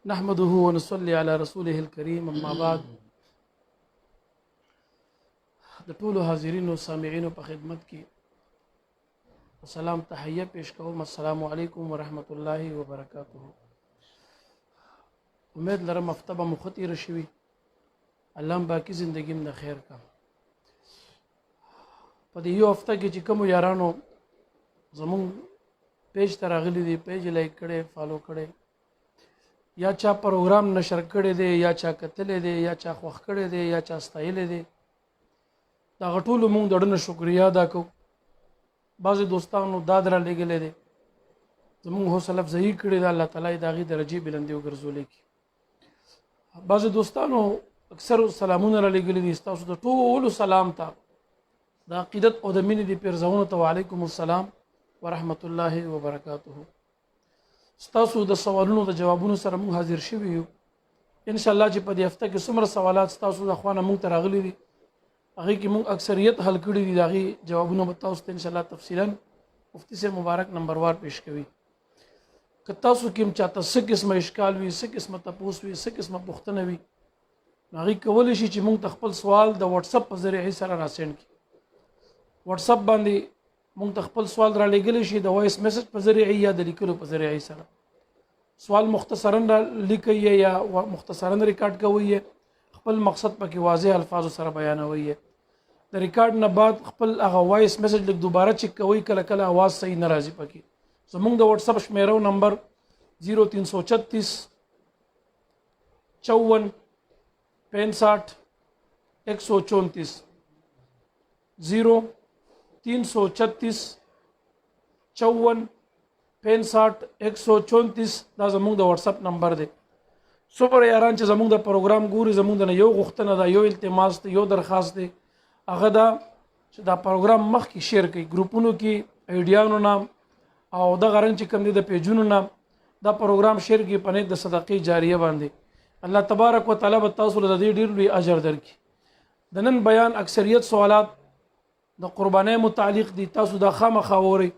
نحمده ونصلي على رسوله الكريم اما بعد. د ټولو حاضرینو سامعینو په خدمت کې سلام تحیه پیش کوم. السلام علیکم ورحمت الله وبرکاته. امید لرم هفته به مو ښه تېره شوي، الله هم باقي زندګي م د خیر کا. په دې یو هفته کې چې کومو یارانو زمونږ پیج ته راغلي دي، پیج لایک کړی، فالو کړی، یا چا پروګرام نشر کړی دی، یا چا کتلی دی، یا چا خوښ کړی دی، یا چا ستایلی دی، دغه ټولو مونږ د ډنه شکریا ادا کوو. بعضې دوستانو داد را لېږلی دی، زمونږ حوصله افزایي کړې ده، الله تعالی یې د هغې درجې بلندې وګرځولی کړي. بعضې دوستانو اکثر سلامونه را لېږلي دي، ستاسو د ټولو سلام ته د عقیدت او د مینې د پیرزونو ته وعلیکم السلام ورحمت الله وبرکاته. ستاسو د سوالونو د جوابونو سره موږ حاضر شوي یو. انشاءالله چې په دې هفته کې څومره سوالات ستاسو د خوا نه موږ ته راغلي دي، هغې کې موږ اکثریت حل کړي دي، د هغې جوابونه به تاسو ته انشاءالله تفصیلا مفتی صاحب مبارک نمبروار پیش کوي. که تاسو کې هم چاته څه قسمه اشکال وي، څه قسمه تپوس وي، څه قسمه پوښتنه وي، نو هغې کولی شي چې موږ ته خپل سوال د واتساپ په ذریعې سره راسینډ کړي. واتساپ باندې مونږ ته خپل سوال را لېږلی شي د وایس میسج په ذریعې یا د لیکلو په ذریعې سره. سوال مختصرا را لیکئ یا مختصرا ریکارډ کوئ، خپل مقصد پکې واضح الفاظو سره بیانوئ. د ریکارډ نه بعد خپل هغه وایس میسج لږ دوباره چک کوئ، کله کله आवाज صحیح نه راځي پکې. زمونږ د واتساپ شمیرو نمبر 0336 54 65 134 0336 54 65 134 دا زمونږ د واتساپ نمبر دی. څومره یاران چې زمونږ د پروګرام ګوري، زمونږ د یو غوښتنه ده، یو التماس دی، یو درخواست دی، هغه دا چې دا پروګرام مخکې شیر کړي ګروپونو کې، ایډیانو نام او دغه رنګ چې کوم دی د پیجونو نام، دا پروګرام شیر کړي په نیت د صدقې جاریه باندې. الله تبارک وتعالی به تاسو له دې ډېر لوی اجر درکړي. د نن بیان اکثریت سوالات د قربانۍ متعلق دي. تاسو دا خامخا اورئ،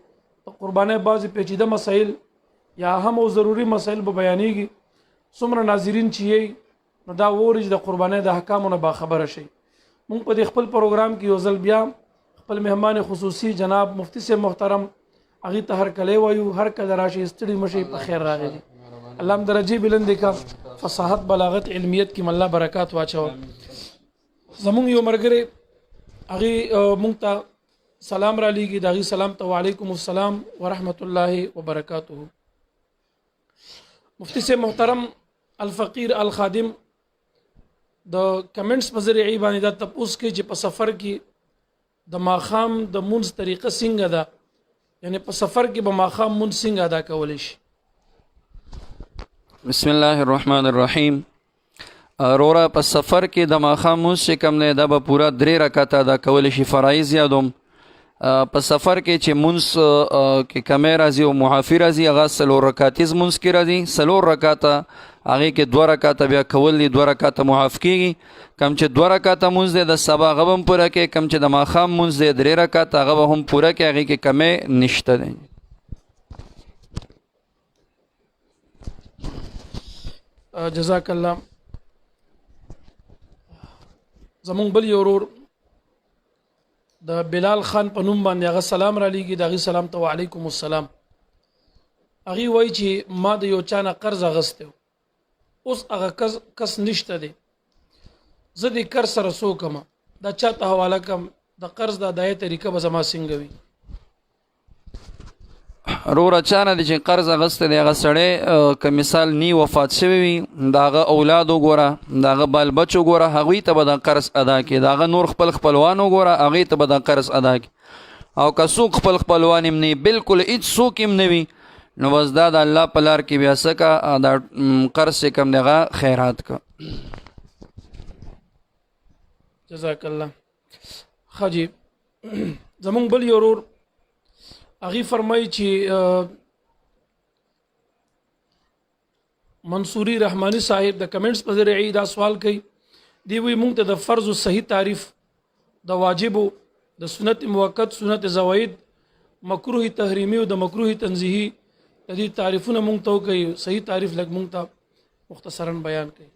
د قربانۍ بعضې پیچیده مسایل یا هم او ضروري مسایل به بیانېږي. څومره ناظرین چې یې نو دا اوري چې د قربانۍ د احکامو نه باخبره شي. مونږ په دې خپل پروګرام کې یو ځل بیا خپل مهمان خصوصي جناب مفتی صاحب محترم هغې ته هرکلی وایو. هر کله راشي، ستړي مشئ، په خیر راغلي. الله هم درجې بلندې کا، فصاحت بلاغت علمیت کې الله برکات واچوه. زمونږ یو ملګری هغې مونږ ته سلام را لیږي، د هغې سلام ته وعلیکم السلام ورحمت الله وبرکاته. مفتی صاحب محترم الفقیر الخادم د کمنټس په ذریعې باندې دا تپوس کوي چې په سفر کې د ماښام د مونځ طریقه څنګه ده، یعنی په سفر کې به ماښام مونځ څنګه ادا کولی شي. بسم الله الرحمن الرحیم. اورورا په سفر کې د ماښام مونځ چې کوم دی دا به پوره 3 رکعته ادا کولی شي. فرایض یادوم، په سفر کې چې مونځ کې کمی راځي او معافي راځي، هغه 4 رکعتیز مونځ کې راځي. 4 رکعته هغې کې 2 رکعته بیا کول دي، 2 رکعته معاف کېږي. کم چې 2 رکعته مونځ دی د سبا هغه به هم پوره کړي، کم چې د ماښام مونځ دی 3 رکعته هغه به هم پوره کړي، هغې کې کمی نشته دی. جزاک الله. زمونږ بل یو ورور د بلال خان په نوم باندې هغه سلام را لیږي، د هغې سلام ته وعلیکم السلام. هغې وایي چې ما د یو چا نه قرض اخیستی، اوس هغه کس نشته دی، زه د قرض سره څه وکړم، دا چا ته حواله کړم، د قرض د ادایې طریقه به زما څنګه وي؟ وروره چا نه دی چې قرض اخیستی دی، هغه سړی که مثال نی وفات شوی وي، د هغه اولاد وګوره، د هغه بال بچ وګوره، هغوی ته به د قرض ادا کړي. د هغه نور خپل خپلوان وګوره، هغوی ته به د قرض ادا کړي. او که څوک خپل خپلوان هم نه، بلکل هېڅ څوک هم نه وي، نو بس دا د الله په لار کې بیا څه که دا قرض چې کوم دی هغه خیرات که. جزاک الله. ښه جي، زمونږ بل یو ورور هغې فرمایي چې منصوري رحماني صاحب د کمنټس په ذریعې دا سوال کوي. دی وی مونږ ته د فرض صحیح تعریف، د واجبو، د سنت موقت، سنت زواید، مکروه تحریمی او د مکروه تنزیهی د دې تعریفونه مونږ ته کوي. صحیح تعریف لګ مونږ ته مختصرا بیان کړئ.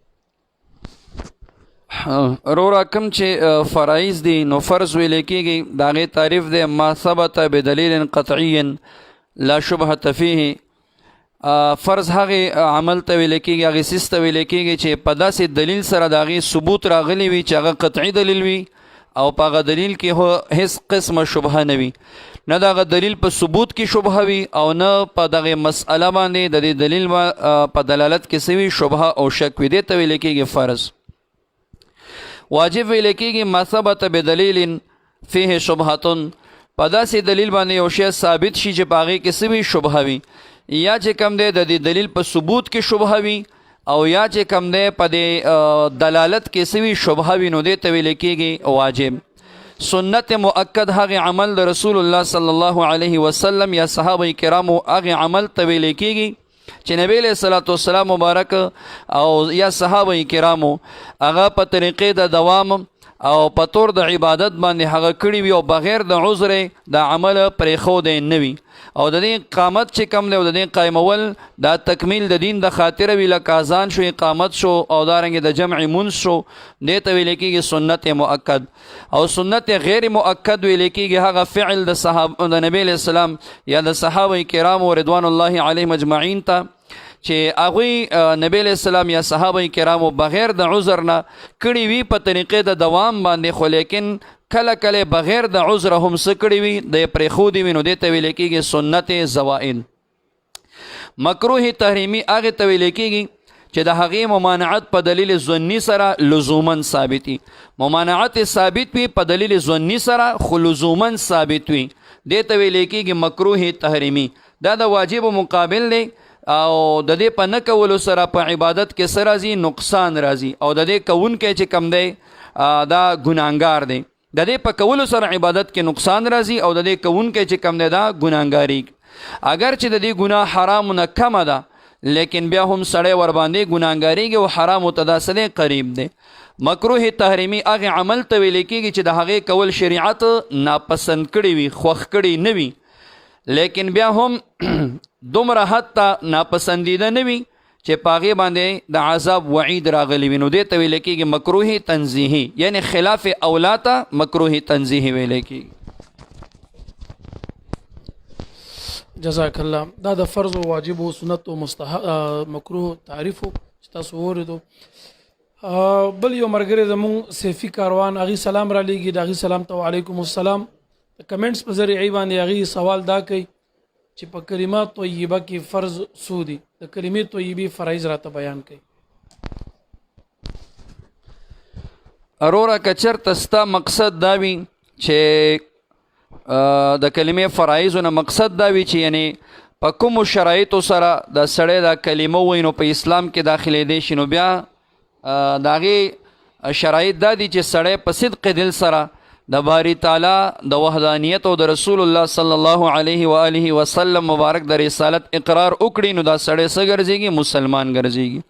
رورا کم چې فرایض دي نو فرض ویل کېږي د هغې تعریف دی ما ثبت بدلیل قطعی لا شبهة فیه. فرض هغې عمل ته ویل کېږي هغې څیز ته ویل کېږي چې په داسې دلیل سره د هغې ثبوت راغلی وي چې هغه قطعي دلیل وي او په هغه دلیل کې هیڅ قسمه شبهه نه وي، نه د هغه دلیل په ثبوت کې شبهه وي او نه په دغې مسئله باندې د دې دلیل په دلالت کې څه وي شبهه او شک وي. دې ته ویل کېږي فرض. واجب ویل کېږي ما ثبت بدلیل فیه شبهة، په داسې دلیل باندې یو شی ثابت شي چې په هغې کې څه وي شبهه وي، یا چې کم دی د دې دلیل په ثبوت کې شبهه وي او یا چې کم دی په دې دلالت کې څه وي شبهه وي، نو دې ته ویل کېږي واجب. سنت مؤکد هغې عمل د رسول الله صلی الله علیه وسلم یا صحابه کرامو هغې عمل ته ویل کېږي چې نبی علیه الصلاة والسلام مبارک او یا صحابه کرامو هغه په طریقې د دوام او په طور د عبادت باندې هغه کړي وي او بغیر د عذر د عمل پرېښودی نه وي. او د دې اقامت چې کم دی او د دې قایمول دا تکمیل د دین د خاطره وي، لکه اذان شو، اقامت شو او دارنګې د جمع منځ شو، دې ته ویل کېږي سنت مؤکد. او سنت غیر مؤکد ویل کېږي هغه فعل د نبی علیه السلام یا د صحابه کرامو رضوان الله علیهم اجمعین ته چې هغوی نبی علیه السلام یا صحابه کرامو بغیر د عذر نه کړي وي په طریقې د دوام باندې، خو لیکن کله کله بغیر د عذر هم څه کړي وي د پرېښودي وي، نو دې ته ویل کېږي سنت زوائد. مکروه تحریمي هغې ته ویل کېږي چې د هغې ممانعت په دلیل ظني سره لزوما ثابت وي. ممانعت ثابت وي په دلیل ظني سره خو لزوما ثابت وي، دې ته ویل کېږي مکروه تحریمي. دا د واجب مقابل دی او د دې په نه کولو سره په عبادت کې څه راځي نقصان راځي، او د دې کوونکی چې کم دی دا ګناهګار دی. د دې په کولو سره عبادت کې نقصان راځي او د دې کوونکی چې کم دی دا ګناهګاري. اگر چې د دې ګناه حرامو نه کمه ده لیکن بیا هم سړی ورباندې ګناهګاریږي او حرامو ته دا څه دی قریب دی. مکروه تحریمي هغې عمل ته ویل کېږي چې د هغې کول شریعت ناپسند کړي وي، خوښ کړي نه وي، لیکن بیا هم دومره حد ته ناپسندیده نه وي چې په هغې باندې د عذاب وعید راغلی وي، نو دې ته ویل کېږي مکروه تنزیهي، یعنی خلاف اولا ته مکروه تنزیهي ویل کېږي. جزاک الله. دا د فرض او واجب او سنت او مکروه تعریف چې تاسو واورېدو. بل یو ملګری زموږ سیفي کاروان هغې سلام را لیږي، د هغې سلام ته وعلیکم السلام. د کمنټس په ذریعې باندې هغې سوال دا کوي چې په کلمه طیبه کې فرض څو دي، د کلمې طیبې فرایض راته بیان کوي. اروره که چېرته ستا مقصد دا وي چې د کلمې فرایضو نه مقصد دا وي چې یعنی په کومو شرایطو سره د سړی دا کلمه ووایي نو په اسلام کې داخلېدی شي، نو بیا د هغې شرایط دا دي چې سړی په صدق دل سره د باری تعالی د وحدانیت او د رسول الله صلی الله علیه و آله وسلم مبارک د رسالت اقرار وکړي، نو دا سړی څه ګرځېږي مسلمان ګرځېږي.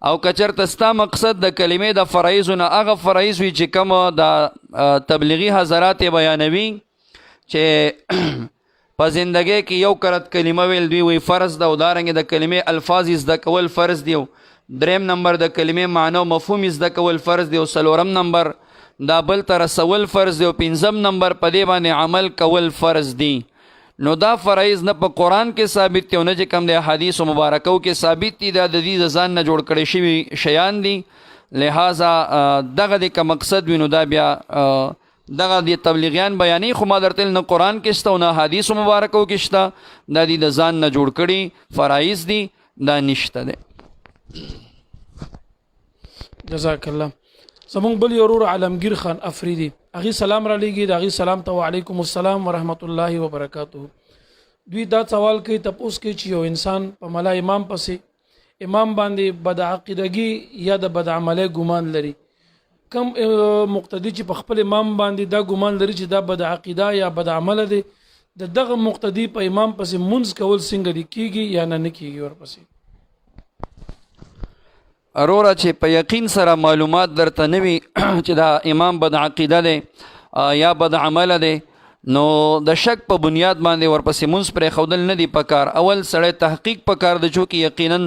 او که چېرته ستا مقصد د کلمې د فرایضو نه هغه فرایض وي چې کوم د تبلیغي حضرات یې بیانوي چې په زندګۍ کې یو کرت کلمه ویل دوی وی فرض ده، او دارنګې د کلمې الفاظ زده کول فرض دی، دریم نمبر د کلمې معنی او مفهوم زده کول فرض دی، او څلورم نمبر دا بل ته رسول فرض دی، او پنځم نمبر په دې باندې عمل کول فرض دی. نو دا فرایض نه په قرآن کې ثابت دی او نه چې کوم د حدیثو مبارکو کې ثابت دي، دا د دې د ځان نه جوړ کړی شوي شیان دي. لہذا دغه د که مقصد وي نو دا بیا دغه د تبلیغیان بیانې، خو ما درته نه قرآن کې شته او نه حدیثو مبارکو کې شته، دا د ځان نه جوړ کړي فرایض دي، دا نشته دی. جزاک الله. زمونږ بل یو ورور عالمگیر خان افریدي هغې سلام را لیږي، د هغې سلام ته وعلیکم السلام ورحمت الله وبرکاته. دوی دا سوال کوي تپوس کوي چې یو انسان په ملا امام پسې امام باندې بد عقیدګي یا د بد عملۍ ګمان لري، کم مقتدی چې په خپل امام باندې دا ګمان لري چې دا بد عقیده یا بد عمله دی، د دغه مقتدی په امام پسې منځ کول څنګه دی، کیږي یا نه کیږي ورپسې؟ اروره چې په یقین سره معلومات درته نه وي چې دا امام بد عقیده دی یا بد عمله دی، نو د شک په بنیاد باندې ورپسې مونځ پرې ښودل نه دي پکار. اول سړی تحقیق پکار د چونکې یقینا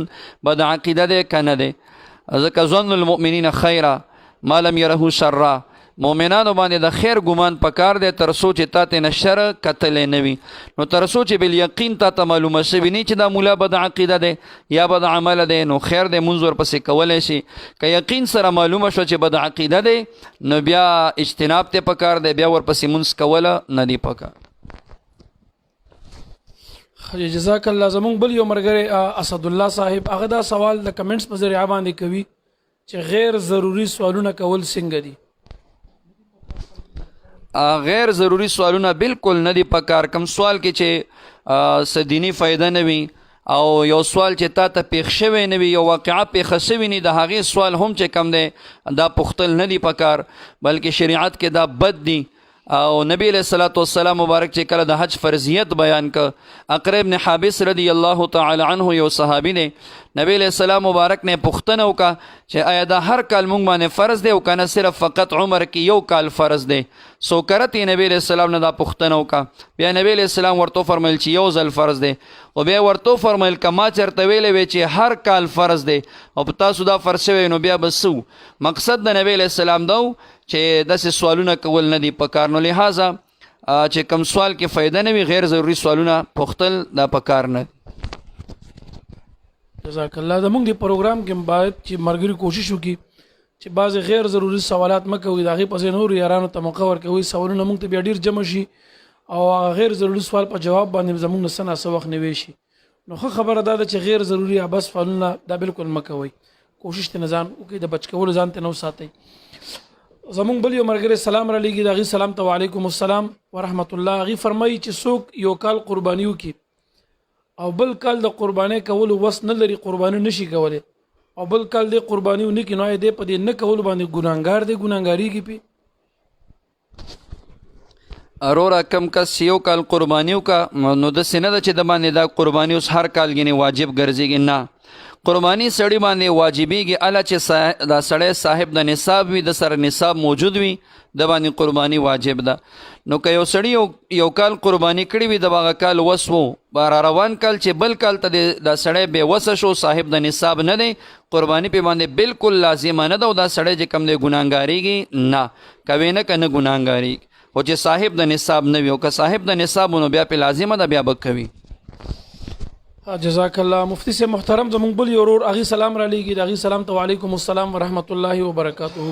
بد عقیده دی که نه دی. ځکه ظن المؤمنین خیره ما لم یره شره، مؤمنانو باندې د خیر ګمان پکار دی تر څو چې تا ته نه شر کتلی نه وي. نو تر څو چې بالیقین تا ته معلومه شوي نه چې دا مولا بد عقیده دی یا بد عمله دی، نو خیر دی مونځ ورپسې کولی شي. که یقین سره معلومه شوه چې بد عقیده دی نو بیا اجتناب ته پکار دی، بیا ورپسې مونځ کوله نه دی پکار. جزاک الله. زمونږ بل یو ملګری اسد الله صاحب هغه دا سوال د کمنټس په ذریعه باندې کوي چې غیر ضروري سوالونه کول څنګه دي؟ غیر ضروری سوالونه بالکل نه دی پکار. کم سوال کې چې څه دینی فایده نه وي او یو سوال چې تا ته پیښ شوی نه وي، یو واقعه پیښه شوې نه، د هغې سوال هم چې کم دی دا پوښتل نه دی پکار، بلکې شریعت کې دا بد دی. او نبی علیہ الصلوۃ والسلام مبارک چې کله د حج فرضیت بیان ک، اقرا بن حابس رضی الله تعالی عنه یو صحابي دی، نبی علیہ السلام مبارک نے پوښتنه وکړه چې آیا دا هر کال مونږ باندې فرض دی او کنه صرف فقط عمر کې یو کال فرض دی؟ سو کرتی نبی علیہ السلام نه دا پوښتنه وکړه. بیا نبی علیہ السلام ورته فرمایل چې یو ځل فرض دی، او بیا ورته فرمایل کما چرته ویلې وی چې هر کال فرض دی او په تاسو دا فرض شوی نو بیا بسو. مقصد د نبی علیہ السلام دا چې داسې سوالونه کول نه دي پکار. نو لہذا چې کم سوال کې فایده نه وي غیر ضروري سوالونه پوښتل دا پکار نه. جزاک الله. زمونږ د پروګرام کې باید چې مرګري کوشش وکړي چې بعض غیر ضروري سوالات مه کوي، د هغې پسې نور یارانو ته موقع ورکوي، سوالونه موږ ته بیا ډېر جمع شي او هغه غیر ضروري سوال په جواب باندې زمونږ نه څه ناڅه وخت نه ویشي. نو ښه خبره دا ده چې غیر ضروري عبث سوالونه دا بالکل مه کوئ، کوشش ته نه ځان وکړئ، د بچ کولو ځان ته نه وساتئ. زمونږ بل یو ملګری سلام را لیږي، د هغې سلام ته وعلیکم السلام ورحمت الله. هغې فرمایي چې څوک یو کال قرباني وکړي او بل کال د قربانۍ کولو وس نه لري، قرباني نشي کولی، او بل کال د قرباني ونه کړي، نو دی په دې نه کولو باندې ګناهګار دی، ګناهګاریږي پې؟ اروره کم کس یو کال قرباني وکړه نو داسې نه ده چې د باندې دا قرباني اوس هر کال ګینې واجب ګرځېږي. نه، قرباني سړی باندې واجبېږي اله چې دا سړی صاحب د نصاب وي، د سره نصاب موجود وي، د باندې قرباني واجب ده. نو که یو سړی یو کال قرباني کړي وي، د هغه کال وس وو، را روان کال چې بل کال ته دا سړی بې وسه شو، صاحب د نصاب نه دی، قرباني پې باندې بالکل لازمه نه ده، او دا سړی چې کوم دی ګناهګاریږي نه، کوي نه که نه ګناهګاریږي، خو چې صاحب د نصاب نه وي، او که صاحب د نصاب نو بیا پې لازمه ده، بیا به کوي. جزاک الله. مفتی سے محترم زمونږ بل یو ورور هغې سلام را لیږي، د هغې سلام ته وعلیکم السلام ورحمت الله وبرکاته.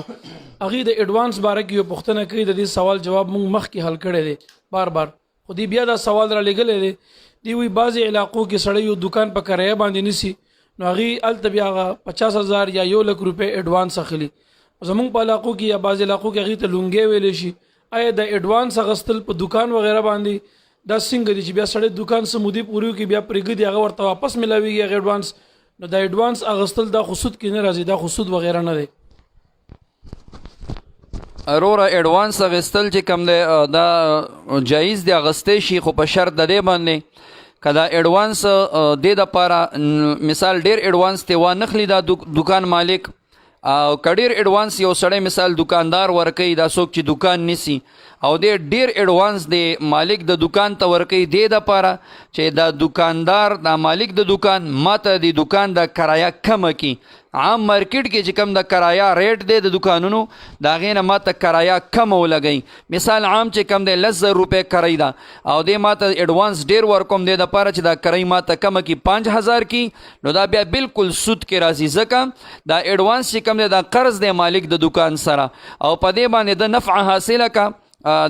هغې د ایډوانس باره کې یو پوښتنه کوي، د دې سوال جواب مونږ مخکې حل کړی دی بار بار، خو دی بیا دا سوال را لیږلی دی. دی وایي بعضې علاقو کې سړی یو دکان په کرایه باندې نیسي، نو هغې هلته بیا هغه 50,000 یا 1 لک روپۍ ایډوانس اخلي. زمونږ په علاقو کې یا بعضې علاقو کې هغې ته لونګۍ ویلی شي. آیا د ایډوانس اخیستل په دکان وغیره باندې دا څنګه دي چې بیا سړی دکان څه مودې پورې وکړي، بیا پرېږدي، هغه ورته واپس میلاویږي هغه ایډوانس؟ نو دا ایډوانس اخیستل دا خو سود کې نه راځي، دا خو سود وغیره نه دی؟ اروره ایډوانس اخیستل چې کوم دی دا جایز دی، اخیستی شي، خو په شرط د دې باندې که دا ایډوانس دې دپاره مثال ډېر ایډوانس ته وانخلي دا دکان مالک، او که ډېر ایډوانس یو سړی مثال دکاندار ورکوي، دا څوک چې دکان نیسي او دې ډېر ایډوانس دی مالک د دکان ته ورکوي دې دپاره چې دا دکاندار دا مالک د دکان ماته د دکان د کرایه کمه کړي. عام مارکیټ کې چې کوم د کرایه ریټ دی د دکانونو د هغې نه ماته کرایه کمه ولګوي. مثال عام چې کوم دی 10,000 روپۍ کرایه ده او دې ماته ایډوانس ډېر ورکوم دې دپاره چې دا کرایه ماته کمه کړي 5,000 کړي، نو دا بیا بالکل سود کې راځي، ځکه دا ایډوانس چې کوم دی دا قرض دی مالک د دکان سره، او په دې باندې د نفع حاصله که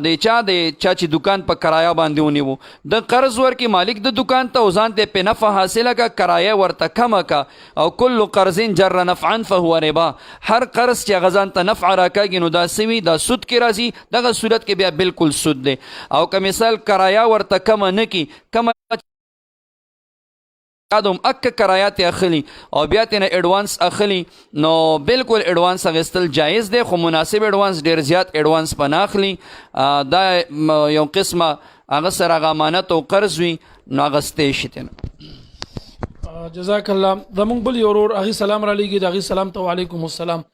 د چا چې دکان په کرایه باندې ونیو، د قرض ورکي مالک د دکان ته، او ځان ته په نفع حاصله کا، کرایه ورته کمه کا. او کل قرض جر نفعا فهو ربا، هر قرض چې غزان ته نفع راکاږي نو دا سوي دا سود کې راځي، دغه صورت کې بیا بالکل سود دی. او که مثال کرایه ورته کمه نه کی، کمه ادم اک کرایات اخلي او بیا تینا ایڈوانس اخلي، نو بالکل ایڈوانس اخیستل جایز دی، خو مناسب ایڈوانس، ډیر زیات ایڈوانس پنه اخلي. دا یو قسمه هغه سره هغه امانت او قرض وي نو اخیستی شي تینا. جزاک الله. زمونږ بل یو ورور هغې سلام را لیږي، د هغې سلام ته وعلیکم السلام.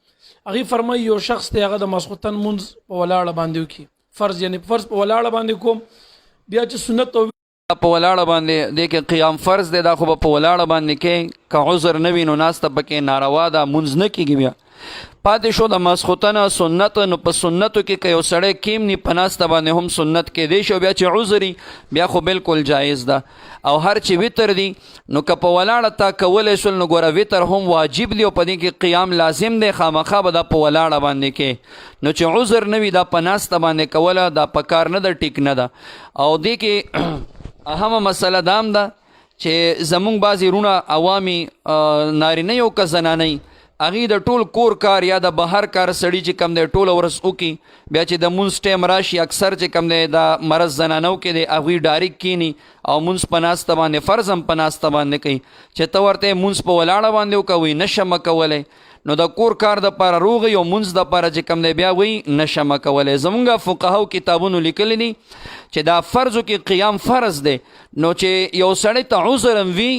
هغې فرمایي یو شخص دی هغه د ماسخوتن مونځ په ولاړه باندې وکړي، فرض یعنی فرض په ولاړه باندې کوم بیا چې سنت او په ولاړه باندې د کې قیام فرض دی دا خو په ولاړه باندې کې که عذر نه وي نو ناسته پکې ناروا ده مونځ نه کېږي بیا پاتې شو د ماسخوتنه سنت نو په سنتو کې که یو سړی کیم نی په ناسته باندې هم سنت کېدی شي بیا چې عذري بیا خو بالکل جایز ده او هر چې وتر دی نو که په ولاړه تا کولی شول نو ګوره وتر هم واجب دی او په دې کې قیام لازم دی خامخا به دا په ولاړه باندې کې نو چې عذر نه وي دا په ناسته باندې کوله دا په کار نه ده ټیک نه ده او دې کې اهمه مسله دام ده چې زمونږ بعضې رونه عوامي نارینه یو که زنانه هغې د ټول کور کار یا د بهر کار سړي چې کم دی ټوله ورځ وکړي بیا چې د مونځ ټایم راشي اکثر چې کم دی دا مرض زنانو کې دی هغوی ډایرکټ کینی او مونځ په ناسته باندې فرض هم په ناسته باندې کوي چې ته ورته مونځ په ولاړه باندې وکوئ نشم کولی نو د کور کار دپاره روغ او مونځ دپاره چې کم دی بیا وی نشم کولی زمونږ فقهاو کتابونو لیکلی دي چې دا فرضو کې قیام فرض دی نو چې یو سړی ته عذر هم وي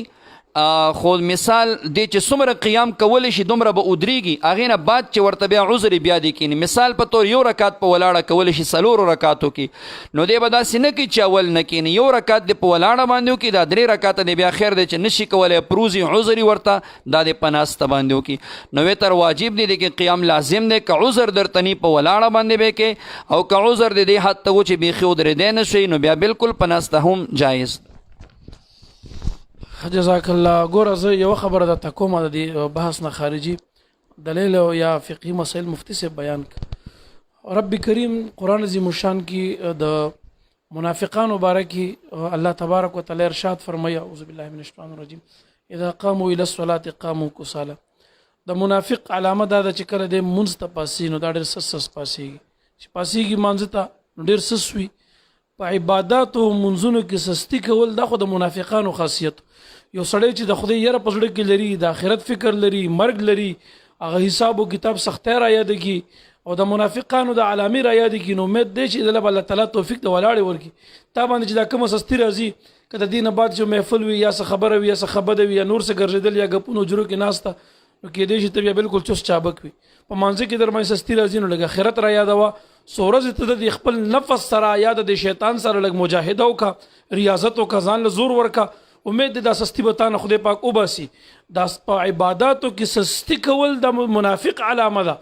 خو مثال دی چې څومره قیام کولی شي دومره به ودرېږي هغې نه بعد چې ورته بیا عذر بیا دی کینی مثال په طور یو رکات په ولاړه کولی شي څلورو رکاتو کې نو دی به داسې نه کوي چې اول نه کینی یو رکات دی په ولاړه باندې وکړي دا 3 رکاته دی بیا خیر دی چې نشي کولی پروزي عذري ورته دا دی په ناسته باندې وکړي نو وتر واجب دی کې قیام لازم دی که عذر درته نی په ولاړه باندې به کې او که عذر دی حد ته و چې بیخي ودرېدی نه شي نو بیا بالکل په ناسته هم جایز جزاک الله ګوره زه یوه خبره درته کومه د دې بحث نه خارجي دلیل یا فقهي مسایل مفتی صاحب بیان کړ رب کریم قرآن عظیم الشان کې د منافقانو باره کې الله تبارک وتعالی ارشاد فرمایي اعوذ بالله من الشیطان الرجیم اذا قاموا الى الصلاه قاموا کسالا د منافق علامه دا ده چې کله د منځ ته پاسي نو دا ډېر سس پاسيږي چې پاسيږي مانځ ته نو ډېر سس وي په عباداتو منځونو کې سستی کول دا خو د منافقانو خاصیت یو سړی چې د خدای یره په زړه کې لري د آخرت فکر لري مرګ لري هغه حساب او کتاب سختۍ را یاد کی او د منافقانو د علامې را یاد کی نو امید دی چې د الله تعالی توفیق د ولاړې ورکی تا باندې چې دا کوم سستی راځي که د دینه بعد چې محفل وي یا څه خبره وي یا څه خبره وي یا نور څه ګرځېدل یا ګپونو جرو کې ناسته نو کېدای شي ته بیا بالکل چوس چابک وي په مانځه کې در باندې سستی راځي نو لږ آخرت را یادوه سورز ته د خپل نفس سره یا د شیطان سره لږ مجاهده وکړه ریاضت وکړه ځان له زور ورکړه امید دا سستی بتانه خدای پاک وباسي دا په عبادتو کې سستی کول د منافق علامه ده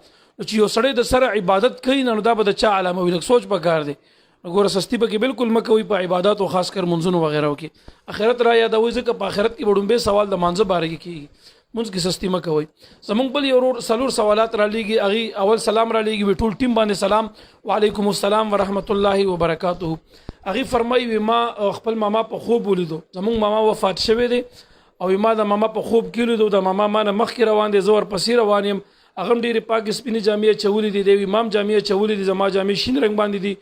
چې یو سړی د سره عبادت کوي نو دا به د چا علامه وي لکه سوچ پکار دی ګوره سستی به کې بالکل مکوي په عبادتو خاص کر منځونو وغیرہ کې آخرت را یادوي ځکه په آخرت کې وړومبه سوال د مانځه باره کې کیږي منځ کې سستی مکوي زمونږ بل یو سلور سوالات را لېږي هغې اول سلام را لېږي ټول ټیم باندې سلام وعلیکم السلام ورحمت الله وبرکاته هغې فرمایي وي ما خپل ماما په خوب ولیدو زمونږ ماما وفات شوی دی او ما د ماما په خوب کې ولیدو د ماما ما نه مخکې روان دی زه ورپسې روان یم هغه هم ډېرې پاکې سپینې جامې اچولې دي د امام جامې اچولې دي زما جامې شین رنګ باندې دي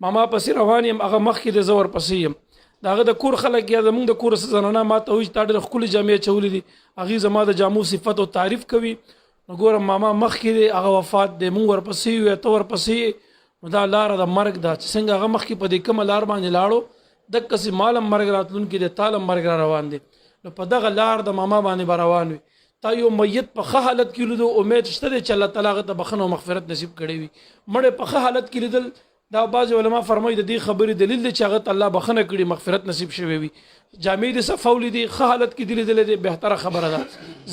ماما پسې روان یم هغه مخکې دی زه ورپسې یم د هغه د کور خلک یا زمونږ د کور زنانه ما ته وایي چې تا ډېرې ښکلې جامې اچولې دي هغې زما د جامو صفت او تعریف کوي نو ګوره ماما مخکې دی هغه وفات دی مونږ ورپسې یو یا ته ورپسې نو دا لاره د مرګ ده چې څنګه هغه مخکې په دې کومه لار باندې لاړو دقسې مالم مرګ راتلونکي دی تالم مرګ را روان دی نو په دغه لار د ماما باندې به روان وي تا یو میت په ښه حالت کې لیدو امید شته دی چې الله تعالی هغه ته بخښنه او مغفرت نصیب کړی وي مړی په ښه حالت کې لیدل دا بعض علما فرمایي د دې خبرې دلیل دی چې هغه ته الله بخښنه کړي مغفرت نصیب شوی وي جامې دې صفولې دي ښه حالت کې دي لیدلی دی بهتره خبره ده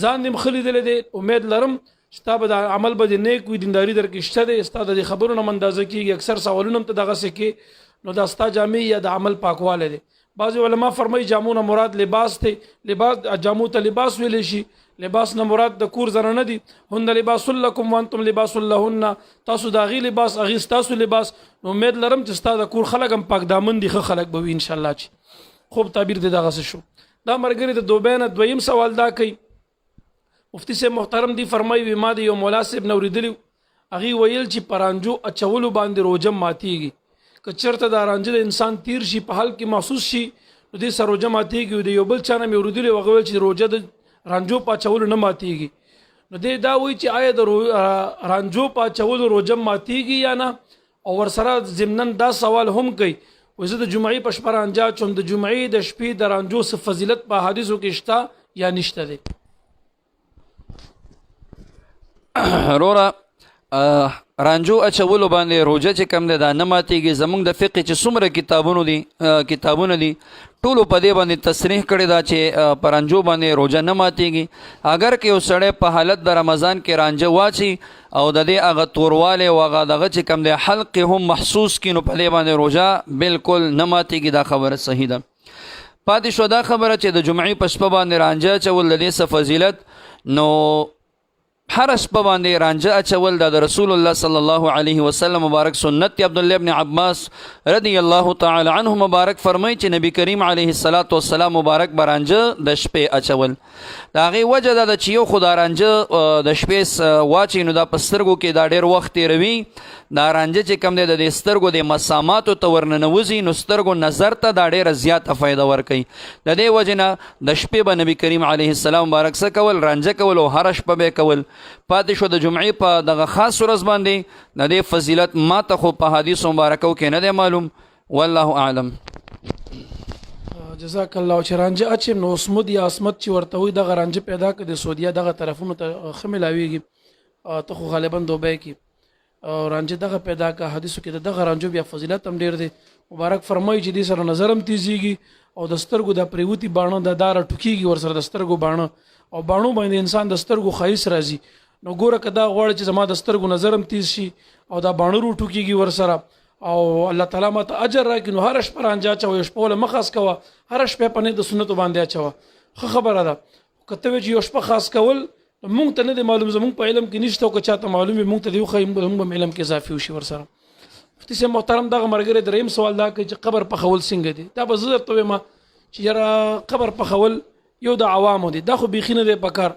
ځان دې ښه لیدلی دی امید لرم چې تا به د عمل به دې نیک وي دینداري در کې شته دی ستا د دې خبرو نه اندازه کېږي اکثر سوالونه هم ته دغسې کې نو دا ستا جامې یا د عمل پاکوالی دی بعض علما فرمایي جامو نه مراد لباس دی لباس جامو ته لباس ویلی شي لباس نه مراد د کور زنانه دي هن لباس لکم وانتم لباس لهن تاسو د هغې لباس هغې ستاسو لباس نو امید لرم چې ستا د کور خلک هم پاک دامن دي ښه خلک به وي انشاءالله چې خوب تعبیر دی دغسې شو دا ملګري د دوبۍ نه دویم سوال دا کوي مفتی صاحب محترم دی فرمایي وي ما د یو مولا صاحب نه اورېدلي هغې ویل چې په رانجو اچولو باندې روژه ماتېږي که چېرته دا رانجه د انسان تیر شي په حال کې محسوس شي نو دې سره روژه ماتېږي د یو بل چا نه مې اورېدلي هغه ویل چې روژه د رانجو په اچولو نه ماتېږي نو دې دا وایي چې آیا د رانجو په اچولو روژه ماتېږي یا نه او ورسره ضمناً دا سوال هم کوي وایي زه د جمعې په شپه رانجه اچوم د جمعې د شپې د رانجو څه فضیلت په حدیثو کې شته یا نشته دی وروره رانجو اچولو باندې روجه چې کم دی دا نه ماتېږي. زمونږ د فقه چې څومره کتابونه دي ټولو په دې باندې تصریح کړې ده چې په رانجو باندې روجه نه ماتېږي. اگر که یو سړی په حالت د رمضان کې رانجه واچي او د دې هغه توروالی او هغه دغه چې کم دی حلق هم محسوس کړي نو په دې باندې روجه بالکل نه ماتېږي. دا خبره صحیح ده. پاتې شو دا خبره چې د جمعې په شپه باندې رانجه اچول د دې څه فضیلت. نو هر شپه باندې رانجه اچول دا د رسول الله صلی الله علیه وسلم مبارک سنت دی. عبدالله ابن عباس رضی الله تعالی عنه مبارک فرمای چې نبی کریم علیه الصلاۃ والسلام مبارک برانجه د شپې اچول. دا غي وجه دا چې یو خدای رانجه د شپې واچي نو دا پسترګو کې دا ډیر وخت تیروي. دا رانجه چې کم دی د سترګو د مساماتو ته ورننوځي نو سترګو نظر ته دا ډیره زیاته فایده ورکوي. د دې وجه نه د شپې به نبی کریم علیه السلام مبارک څه کول رانجه کول او هر شپه به کول. پاتې شو د جمعې په دغه خاص ورځ باندې د دې فضیلت ما ته خو په حدیثو مبارکو کې نه دی معلوم. والله اعلم. جزاک الله. چې رانجه اچم نو اسمد یا اسمت چې ورته وي دغه رانجه پیدا کړي د سعودیا دغه طرفونو ته ښه ملاویږي. ته خو غالبا دوبۍ کې رانجه دغه پیدا کا حدیثو کې دغه رانجو بیا فضیلت هم ډیر دی. مبارک فرمایي چې دې سره نظرم تیزیږي او د سترګو د پریوتی باڼه د دار ټوکیږي ور سره د سترګو باڼه او باڼو باندې انسان د سترګو خایس راځي. نو ګوره کدا غواړي چې زما د سترګو نظرم تیز شي او دا باڼه رو ټوکیږي ور سره او الله تعالی ماته اجر راکړي نو هر شپه رانجه اچوه. شپه ول مخاص کوه هر شپه په نه د سنتو باندې اچوه. خبره ده کته چې یو شپه خاص کول مونږ ته نه دی معلوم زمونږ په علم کې نشته او که چاته معلوم وي مونږ ته دی خو موږ علم کې اضافي وشي ور سره. مفتي صاحب محترم دغه مرګره دریم سوال دا کوي چې قبر پخول څنګه دی. دا به زه درته وایم چې یاره قبر پخول یو د عوامو دی. دا خو بیخي نه دی پکار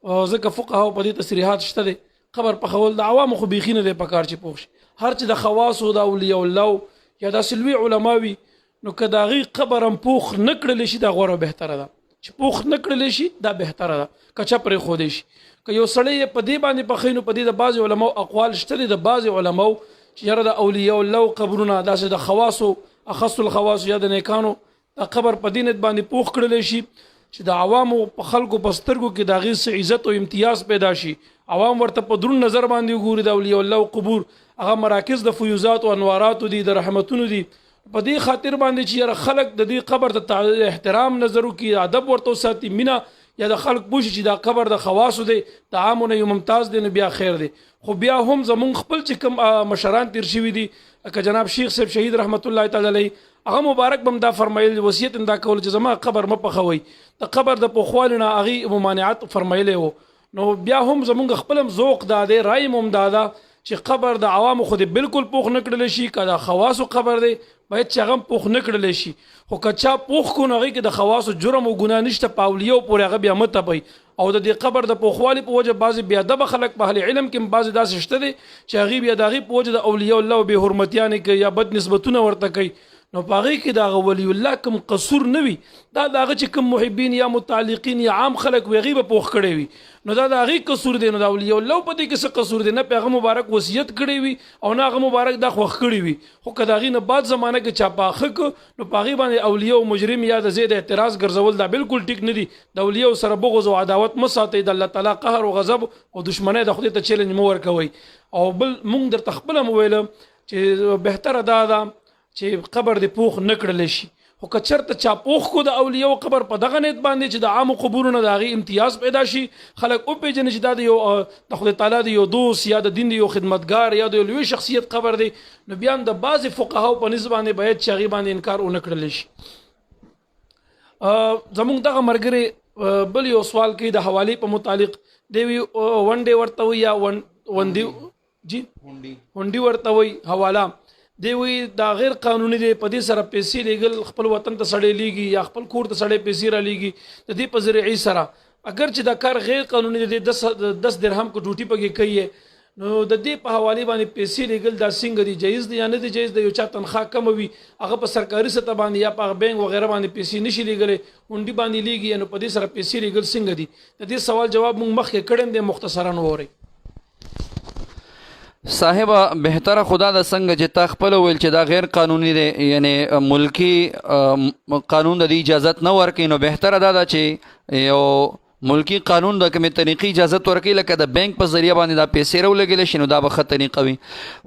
ځکه فقهاو په دې تصریحات شته دی. قبر پخول د عوامو خو بیخي نه دی پکار چې پوه شي. هر چې د خواص او د اولیاء الله یا د سلوي علماوي نو که د هغې قبر هم پوخ نه کړلی شي دا غوره بهتره ده. چې پوخ نه کړلی شي دا بهتره ده که چا پرېښودی شي. که یو سړی په دې باندې پخوي نو په دې د بعضې علماو اقوال شته دي. د بعضې علماو چې یاره د اولیاء الله قبرونه داسې د خواصو اخص الخواص یا د نیکانو د قبر په دې نیت باندې پوخ کړلی شي چې د عوامو په خلکو په سترګو کې د هغې څه عزت او امتیاز پیدا شي. عوام ورته په دروند نظر باندې وګوري. د اولیاء الله قبور هغه مراکز د فیوزات او انواراتو دي د رحمتونو دي. په دې خاطر باندې چې یاره خلک د دې قبر ته احترام نظر وکړي ادب ورته وساتي مینه یا د خلک پوه شي چې دا قبر د خواصو دی د عامونه یو ممتاز دی نو بیا خیر دی. خو بیا هم زمونږ خپل چې کوم مشران تیر شوي دي که جناب شیخ صاحب شهید رحمت الله تعالی علیه هغه مبارک بم دا فرمایل وصیت دا کول چې زما قبر م پخوي د قبر د پوخوالي نه هغې ممانعت فرمایلی وو. نو بیا هم زمونږ خپل هم ذوق دا دی رای هم دا ده چې قبر د عوامو خو دې بالکل پوخ نه کړلی شي. که د خواصو قبر دی باید چې هغه پوخ نه کړلی شي. خو که چا پوخ کو نو هغې کې د خواصو جرم او ګناه نشته په اولیاو پورې هغه بیا مه تپئ. او د دې قبر د پوخوالي په وجه بعضې بېادبه خلک په اهل علم کې بعضې داسې شته دي چې هغې بیا د هغې په وجه د اولیاء الله بې حرمتیانې کوي یا بد نسبتونه ورته کوي. نو په هغې کې د هغه ولی الله کوم قصور نه وي دا د هغه چې کوم محبین یا متعلقین یا عام خلک وي هغې به پوخ کړی وي نو دا د هغې قصور دی. نو د اولیاء الله په دې کې څه قصور دی نه په هغه مبارک وصیت کړی وي او نه هغه مبارک دا خوښ کړی وي. خو که د هغې نه بعد زمانه کې چا پاخه کړ نو په هغې باندې اولیاء او مجرم یا د زید اعتراض ګرځول دا بالکل ټیک نه دي. د اولیاء سره بغض او عداوت مه ساتئ. د الله تعالی قهر او غضب او دشمنۍ د خدای ته چیلنج مه ورکوئ. او بل مونږ درته خپله مو ویله چې بهتره دا ده چې قبر د پوخ نه کړلی شي. خو که چېرته چا پوخ کو د اولیاء قبر په دغه نیت باندې چې د عامو قبورونو د هغې امتیاز پیدا شي خلک وپېژني چې دا د یو د خدای تعالی د یو دوست یا د دین د یو خدمتګار یا د یو لوی شخصیت قبر دی نو بیا هم د بعضې فقهاو په نسبت باندې باید چې هغې باندې انکار ونه کړلی شي. زمونږ دغه ملګری بل یو سوال کوي د حوالې په متعلق دی وي ونډې ورته وي یا هونډي ورته وي حواله دی وی دا غیر قانوني دی. په دې سره پیسې لیږل خپل وطن ته سړی لیږي یا خپل کور ته سړی پیسې را لیږي د دې په ذریعې سره اگر چې دا کار غیر قانوني دی 10 درهم کو ډوټي پکې کوي نو د دې په حواله باندې پیسې لیږل دا څنګه دی جایز دی یا نه دی جایز دی. یو چا تنخواه کم وي هغه په سرکاري سطح باندې یا په بینک وغیره باندې پیسې نشي لیږلی هونډي باندې لیږي نو په دې سره پیسې لیږل څنګه دي. د دې سوال جواب موږ مخکې کړی دی مختصرا وورئ. صاحب بهتره خدا د څنګه چې تا خپل ویل چې دا غیر قانوني دی یعنی ملکی قانون د دې اجازت نه ورکوي نو بهتره دا ده چې یو ملکی قانون د کومې طریقې اجازه ورکوي لکه د بینک په ذریعه باندې دا پیسې راولګېدلی شي نو دا به ښه طریقه وي.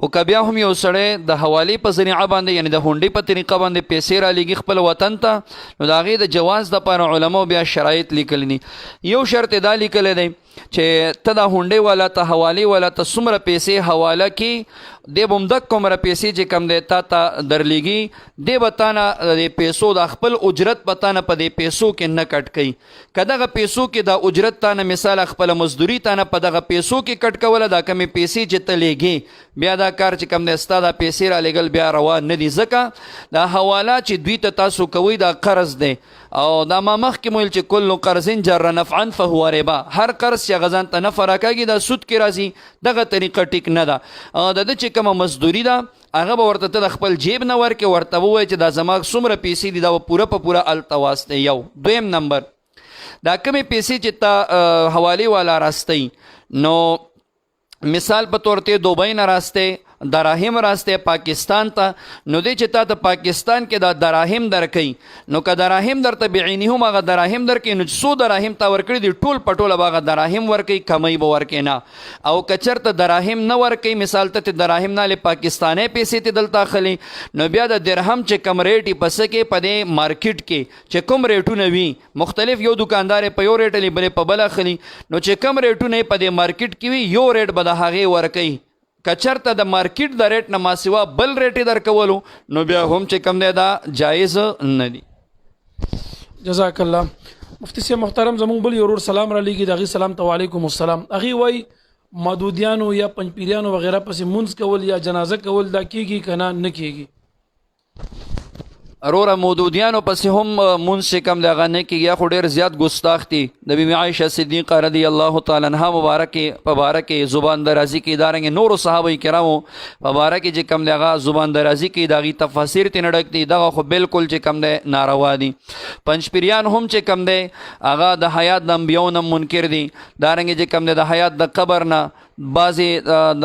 خو که بیا هم یو سړی د حوالې په ذریعه باندې یعنې د هونډې په طریقه باندې پیسې رالیږي خپل وطن ته نو د هغې د جواز دپاره علماو بیا شرایط لیکلی دي. یو شرط یې دا لیکلی دی چې ته دا هونډې والا ته حوالې والا ته څومره پیسې حواله کړي دی به همدک کومره پیسې چې کم دی تا ته درلیږي دی به تا نه د پیسو د خپل اجرت به تا نه په دې پیسو کې نه کټ کوي. که دغه پیسو کې دا اجرت تا نه مثال خپله مزدوري تا نه په دغه پیسو کې کټ کوله دا کمې پیسې چې ته لیږې بیا دا کار چې کم دی ستا دا پیسې رالیږل بیا روا نه دي ځکه دا حواله چې دوی ته تاسو کوئ دا قرض دی او دا ما مخکې مو ویل چې کل قرض جر نفعا فهو ربا هر قرض چې هغه ځان ته نفع راکاږي دا سود کې راځي دغه طریقه ټیک نه ده. د ده چې کومه مزدوري ده هغه به ورته ته د خپل جیب نه ورکې ورته ووایي چې دا زما څومره پیسې دي دا به پوره په پوره هلته واستئ. یو دویم نمبر دا کمې پیسې چې ته حوالې والا راستئ نو مثال په طور ته دوبۍ نه راستئ دراهم راسته پاکستان ته نو دی چې تا ته پاکستان کې دا دراهم درکوي نو که دراهم درته بعیني هم هغه دراهم درکوي نو څو دراهم تا ورکړي دي ټول په ټوله به هغه دراهم ورکوي کمی به ورکوي نه. او که چېرته دراهم نه ورکوي مثال ته دراهم نه لې پاکستاني پیسې ته دلته اخلي نو بیا د درهم چې کم ریټ یې پسه کې په دې مارکیټ کې چې کوم ریټونه وي مختلف یو دکاندار په یو ریټ لې بلې په بل اخلي نو چې کم ریټونه یې په دې مارکیټ کې وي یو ریټ به د هغې ورکوي. کچرته د مارکیټ د ریټ نه ماسوا بل ریټ درکولو نو بیا هم چې کم دی دا جایز نه دی. جزاک الله. مفتی صاحب محترم زمونږ بل ورور سلام را لیږي د هغې سلام ته وعلیکم السلام. هغې وایي مادودیانو یا پنجپیریانو وغیره پسې مونځ کول یا جنازه کول دا کیږي که نه کیږي؟ اروره مودودیانو پسې هم مونځ چې کم دی هغه نه کېږي خو ډېر زیات ګستاخ دي. د بیبي عایشه صدیقه رضی الله تعالی عنها په باره کې زبان درازي کوي دارنګې نورو صحابه کرامو په باره کې چې کم دی هغه زبان درازي کوي د هغې تفاسیر ترې نه ډک دي دغه خو بالکل چې کم دی ناروا دي. پنجپیریان هم چې کم دی هغه د حیات د انبیاو نه منکر دي دارنګې چې کم دی د حیات د قبر نه بعضې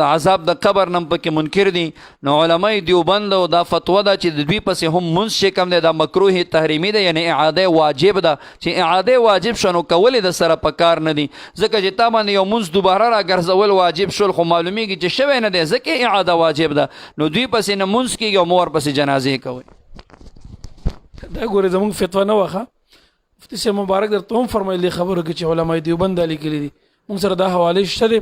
د عذاب د قبر نه پکې منکر دي. نو علمای دیوبند دا فتوا ده چې د دوی پسې هم مونځ چې کم دی دا مکروه تحریمي ده یعنی اعاده واجب ده چې اعاده واجب شنو کول د سره په کار نه دي ځکه چې تا باندې یو مونځ دوباره راګرځول واجب شول خو معلومیږي چې شوی نه دی ځکه اعاده واجب ده نو دوی پسې نه مونځ کېږي او مور پسې جنازې کوي. دا ګورې زموږ فتوا نه وخه مفتي صاحب مبارک درته هم فرمایلی خبرو کې چې علماء دیوبند دا لیکلي دي موږ سره دا حوالې شته دی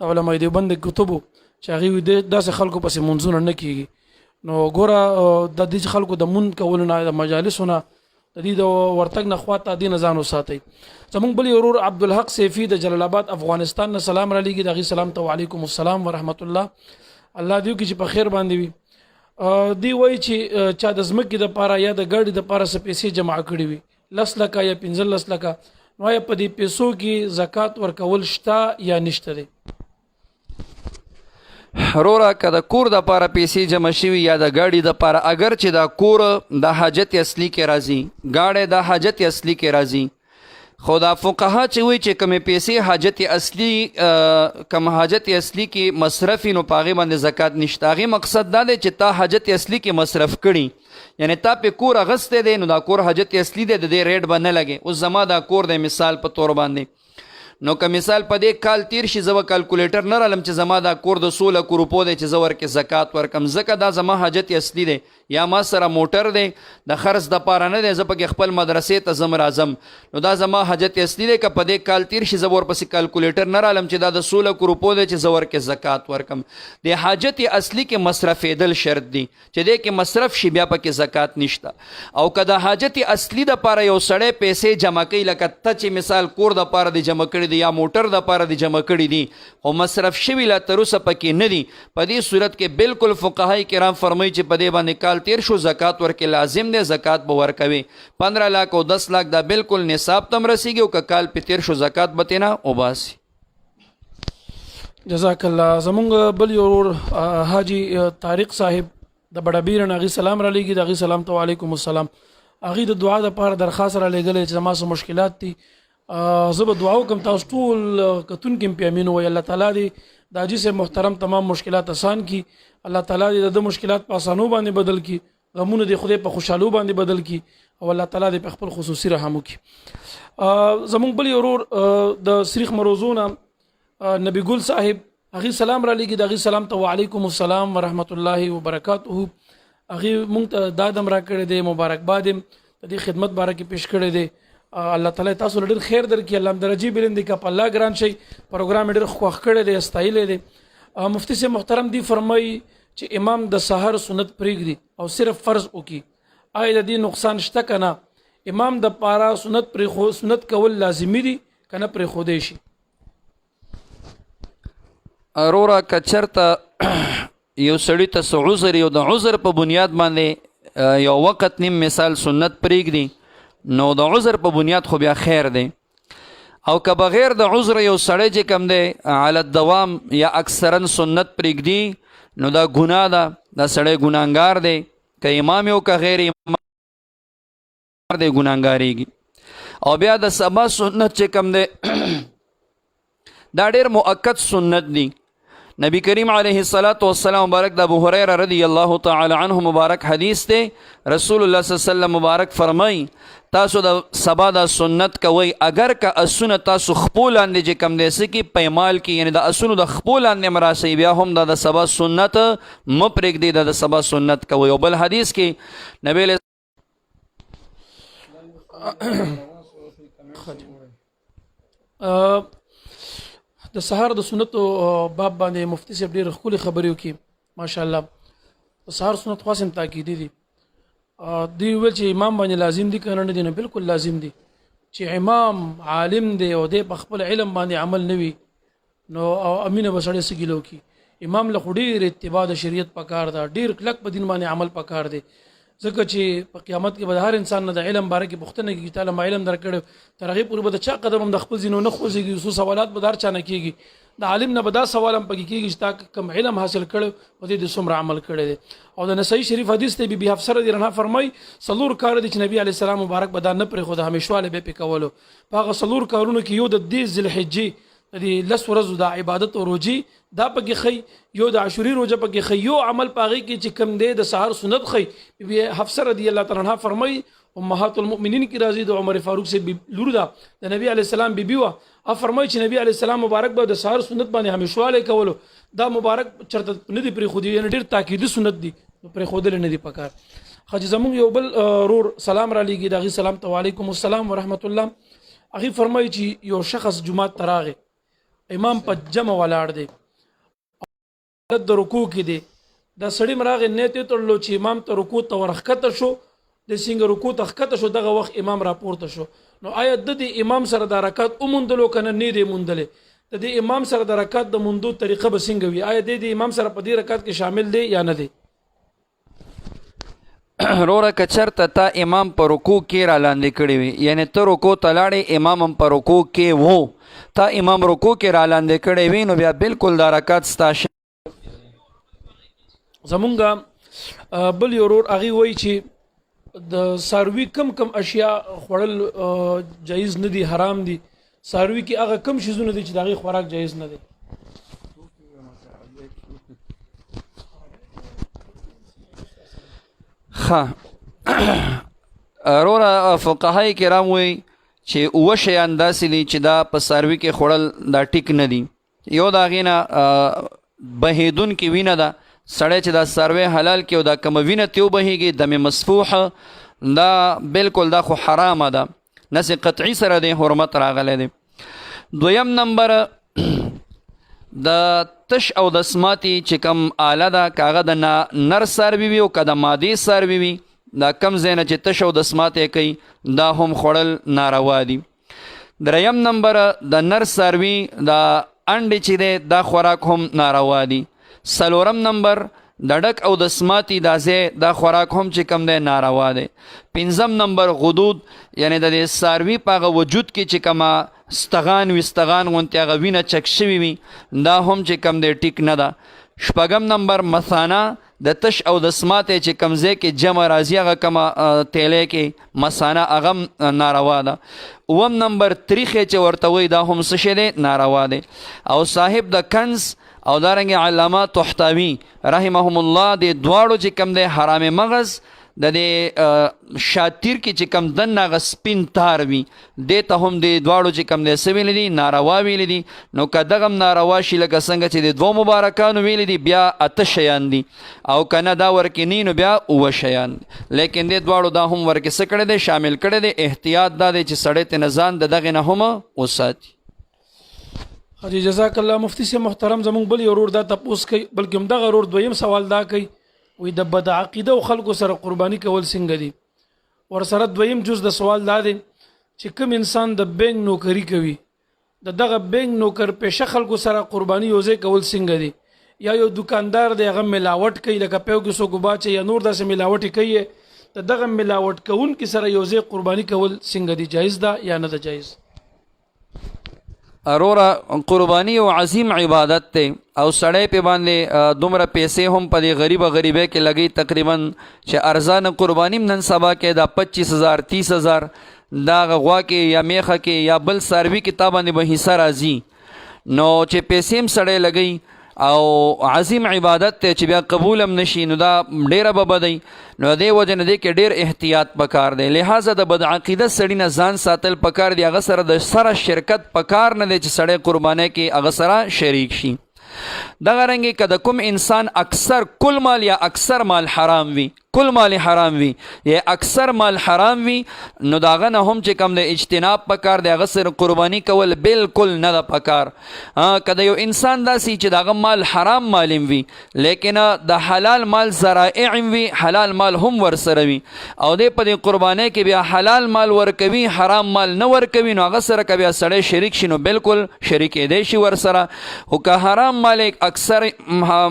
د علماء دیوبند کتبو چې هغې داسې خلکو پسې مونځونه نه کېږي. نو ګوره د دې خلکو د مونځ کولو نه د مجالسو نه د دې د ورتګ نه خواته دې نه ځان وساتئ. زموږ بل ورور عبدالحق سیفي د جلال آباد افغانستان نه سلام را لیږي د هغې سلام ته وعلیکم السلام ورحمت الله. الله دې وکړي چې په خیر باندې وي. دی وایي چې چا د ځمکې دپاره یا د ګاډي دپاره څه پیسې جمع کړي وي 10 لکه یا 15 لکه نو آیا په دې پیسو کې زکات ورکول شته یا نشته دی؟ روره که د کور د پاره پیسې جمع شوي یا د ګاډي د پاره اگر چې دا کور د حاجت اصلي کې راځي ګاډی د حاجت اصلي کې راځي خو دا فقها چې وایي چې کومې پیسې حاجت اصلي کوم حاجت اصلي کې مصرفي نو په هغې باندې زکات نشته. هغې مقصد دا دی چې تا حاجت اصلي کې مصرف کړي یعنی تا په کور اغستی دی نو دا کور حاجت اصلي دی د دې ریټ به نه لګي. اوس زما دا کور دی مثال په طور باندې نو که مثال په دې کال تیر شي زه به کالکولیټر نه رالم چې زما دا کور د 16 لکو روپو دی چې زه ورکې زکات ورکم ځکه دا زما حاجت اصلي دی یا ما سره موټر دی د خرڅ دپاره نه دی زه پکې خپل مدرسې ته ځم راځم نو دا زما حاجت اصلي دی که په دې کال تیر شي زه به ورپسې کالکولیټر نه رالم چې دا د 16 لکو روپو دی چې زه ورکې زکات ورکم. د حاجت اصلي کې مصرفېدل شرط دی چې دې کې مصرف شي بیا پکې زکات نشته. او که د حاجت اصلي دپاره یو سړی پیسې جمع کوي لکه ته چې مثال کور دپاره دی جمع کړي یا موټر د پاره دی جمع کړي دي خو مصرف شوي لا تر اوسه پکې نه دي په دې صورت کې بالکل فقهای کرام فرمایي چې په دې باندې کال تیر شو زکات ورکې لازم دی زکات به ورکوي 15 لاک او 10 لاک دا بالکل نصاب تم رسیږي او که کال په تیر شو زکات به ترې نه وباسي. جزاک الله. زمونږ بل ورور حاجی طارق صاحب د بډابیر نه هغې سلام را لیږي د هغې سلام ته وعلیکم السلام. هغې د دعا دپاره درخواست را لیږلی چې زما څه مشکلات دي زه به دعا وکړم تاسو ټول کتونکي هم پې امین ووایي الله تعالی دې د حاجي صاحب محترم تمام مشکلات آسان کړي الله تعالی دې د مشکلات په اسانو باندې بدل کړي غمونه دې خدای په خوشحالو باندې بدل کړي او الله تعالی دې په خپل خصوصي رحم وکړي. زمونږ بل ورور د سریخ مروزونه نبی ګل صاحب هغه سلام را لګي، دغه سلام ته وعلیکم السلام ورحمت الله وبرکاته. هغه مونږ ته دادم را کړی دی، مبارکباد د دې خدمت باره کې پیش کړی دی. الله تعالی تاسو ډېر خیر درکړي، الله درجه بلند کړي، په الله ګران شي. پروګرام ډېر خوښ کړی دی، استایل دی. مفتی سے محترم دی فرمایي چې امام د سحر سنت پرېږدي او صرف فرض وکي، آیا د دې نقصان شته کنه؟ امام د پاره سنت کول لازمي دي کنه پرې خودي شي؟ اورورا کچرته یو سړی ته عذر یو د عذر په بنیاد باندې یو وخت نیم مثال سنت پرېږدي، نو د عذر په بنیاد خو بیا خیر دی. او که بغیر د عذر یو سړی چې کم دی علی الدوام یا اکثرا سنت پرېږدي، نو دا ګناه ده، دا سړی ګناهګار دی. که امام یو که غیر امام دی ګناهګاریږي. او بیا د سبا سنت چې کم دی دا ډېر مؤکد سنت دی. نبی کریم علیه السلام مبارک د ابو هریره رضی الله تعالی عنه مبارک حدیث دی، رسول الله صلی الله علیه وسلم مبارک فرمای تاسو د سبا د سنت کوي، اگر که اسونه تاسو خپل اندې چې کم دی سکی پیمال کی، یعنی د اسونو د خپل اندې مراسي، بیا هم د سبا سنت م پرېږدي، د سبا سنت کوي. او بل حدیث کې نبی د سحر د سنتو باب باندې مفتی صاحب ډېر ښکلې خبرې وکړي ماشاءالله. د سحر سنت خاصم تاکیدي دي. دی ویل چې امام باندې لازم دي کنه نه دي؟ نه بالکل لازم دي. چې امام عالم دی او د خپل علم باندې عمل نه وي نو امینه بسړې سګیلو کی. امام له ډېر اتباع د شریعت پکار ده، ډېر کلک په دین باندې عمل پکار دی. ځکه چې په قیامت کې به هر انسان نه د علم باره کې پوښتنه کیږي، تعالی ما علم درکړ، تر هغې پورې به د چا قدم هم د خپل ځینو نه خوځېږي، څو سوالات به د هر چا نه کېږي. د عالم نه به دا سوال هم پکې کېږي چې تا کوم علم حاصل کړی په دې د څومره عمل کړی دی. او د نسائی شریف حدیث دی بی حفصه رضی الله عنها فرمایي 4 کار دي چې نبی علیه السلام مبارک به دا نه پرېښود، همیشواله به پې کولو. په هغه 4 کارونو کې یو د دې ذوالحجې د دې 10 ورځو د عبادت او روزي دا پکې خي، یو د عاشوري روزه پکې خي، یو عمل پاغي کې چې کم دی د سحر سنت خي. بی حفصه رضی الله تعالی عنها فرمایي امهات المؤمنین کی راضی د عمر فاروق سے لور دا د نبی علی السلام بیبي وا فرمایي چې نبی علی السلام مبارک به د سحر سنت باندې همیشواله کولو. دا مبارک چرته نه دی پرې خودي، یعنی ډیر تاکیدي سنت دی، پرې خودل نه دی پکار. خج زمون یو بل رور سلام را لګي، دغه سلام ته وعلیکم السلام ورحمت الله. هغه فرمایي چې یو شخص جمعه تراغه امام په جمع ولاړ دی د رکوع کې دی، دا سړی مراغه نیت تړلو چې امام ته رکوع ته ورخته شو، د څنګه رکوع ته خته شو، دغه وخت امام راپورته شو. نو آیا د دې امام سره د رکعت اومندلو کنه نه دی مندلې؟ د دې امام سره د رکعت د مندو طریقه به څنګه وي؟ آیا د دې امام سره په دې رکعت کې شامل دی یا نه دی؟ روره کچرته تا امام په رکوع کې را لاندې کړی وي، یعنی ته رکوع ته لاړې امام هم په رکوع کې وو، تا امام رکوع کې را لاندې کړی وي، نو بیا بالکل دا رکعت ستا زمونږ بل یو ورور هغه وایي چې د ساروي کم اشیاء خوړل جایز نه دي، حرام دي. ساروي کې هغه کم شیزونه دي چې دغه خوراک جایز نه دي. روره فقهای کرام وایي چې اوه شیان داسې دي چې دا په ساروي کې خوړل دا ټیک نه دي. یو د هغې نه بهیدونکې وینه ده، سړی چې دا ساروی حلال کې او دا کمه وینه ترې وبهیږي دم مسفوح، دا بالکل دا خو حرامه ده، نس قطعي سره د حرمت راغلی دی. دویم نمبر د تش او د سماتی چې کم آله ده، که هغه د نر ساروي وي او که د مادې ساروي وي، دا کم ځای نه چې تش او د سماتی کوي دا هم خوړل ناروا دي. دریم نمبر د نر ساروي دا انډې چې دی دا خوراک هم ناروا دي. څلورم نمبر د ډک او د سماتی دا ځای دا خوراک هم چې کم دی ناروا دی. پنځم نمبر غدود، یعنی د دې ساروي په هغه وجود کې چې کومه ستغان وي، ستغان غوندې هغه وینه چک شوي وي، دا هم چې کم دی ټیک نه ده. شپږم نمبر مثانه، د تش او د سماتی چې کم ځای کې جمع راځي هغه کومه تیلی کې مثانه هغه ناروا ده. اووم نمبر تریخې چې ورته وایي دا هم څه شی دی ناروا دی. او صاحب د کنز او دارنګ علامه طحطاوي رحمهم الله د دواړو چې کم دی حرام مغز د دې شاتیر کې چې کم دننه هغه سپین تار وي دې ته هم د دواړو چې کم دی څه ویلی دي ناروا ویلی دي نو که دغه هم ناروا شي لکه څنګه چې د دوو مبارکانو ویلی دي بیا 8 شیان دي او که نه دا ورکې نی نو بیا 9 شیان لیکن دې دواړو دا هم ورکې څه کړی دی شامل کړی دی احتیاط دا دی چې سړی ته نه ځان د دغې نه هم وساتي. حاجی جزاک الله مفتی سے محترم زمونږ بل یو ورور دا تپوس کوي بلکې همدغه ورور دویم سوال دا کوي وایي د بد عقیده او خلکو سره قرباني کول څنګه دي ورسره دویم جز د سوال دا دی چې کوم انسان د بینک نوکری کوي د دغه بینک نوکر پیشه خلکو سره قرباني یوځای کول څنګه دي یا یو دکاندار دی هغه ملاوټ کوي لکه پیو کې څوک باچې یا نور داسې ملاوټ کوي د دغه ملاوټ کوونکي سره یوځای قرباني کول څنګه دي جایز ده یا نه ده جایز؟ اروره قربانی او عظیم عبادت ته او سړی په باندې دومره پیسې هم په دې غریبه کې لګي تقریبا چې ارزان قربانی نن سبا کې دا 25,000 30,000 دا غوا کې یا میخه کې یا بل سروي کې باندې به حصہ راځي نو چې پیسې هم سړی لګي او عظیم عبادت ته چې بیا قبول هم نشي نو دا ډیره به بدی نو دې وجه نه دی کې ډیر احتیاط پکار دی لہذا د بد عقیده سړی نه ځان ساتل پکار دی هغه سره د سره شرکت پکار نه دی چې سړی قربانۍ کې هغه سره شریک شي دغه رنګې که د کوم انسان اکثر کل مال یا اکثر مال حرام وي کل مال حرام وي یا اکثر مال حرام وي نو د هغه نه هم چې کوم د اجتناب پکار دی هغه سره قرباني کول بالکل نه ده پکار که د یو انسان داسې چې د هغه مال حرام مال وي لیکن د حلال مال ذرائع وي حلال مال هم ورسره وي او دی په دې قربانۍ کې بیا حلال مال ورکوي حرام مال نه ورکوي نو هغه سره که بیا سړی شریک شي نو بالکل شریکېدی شي ورسره خو که حرام مال اکثر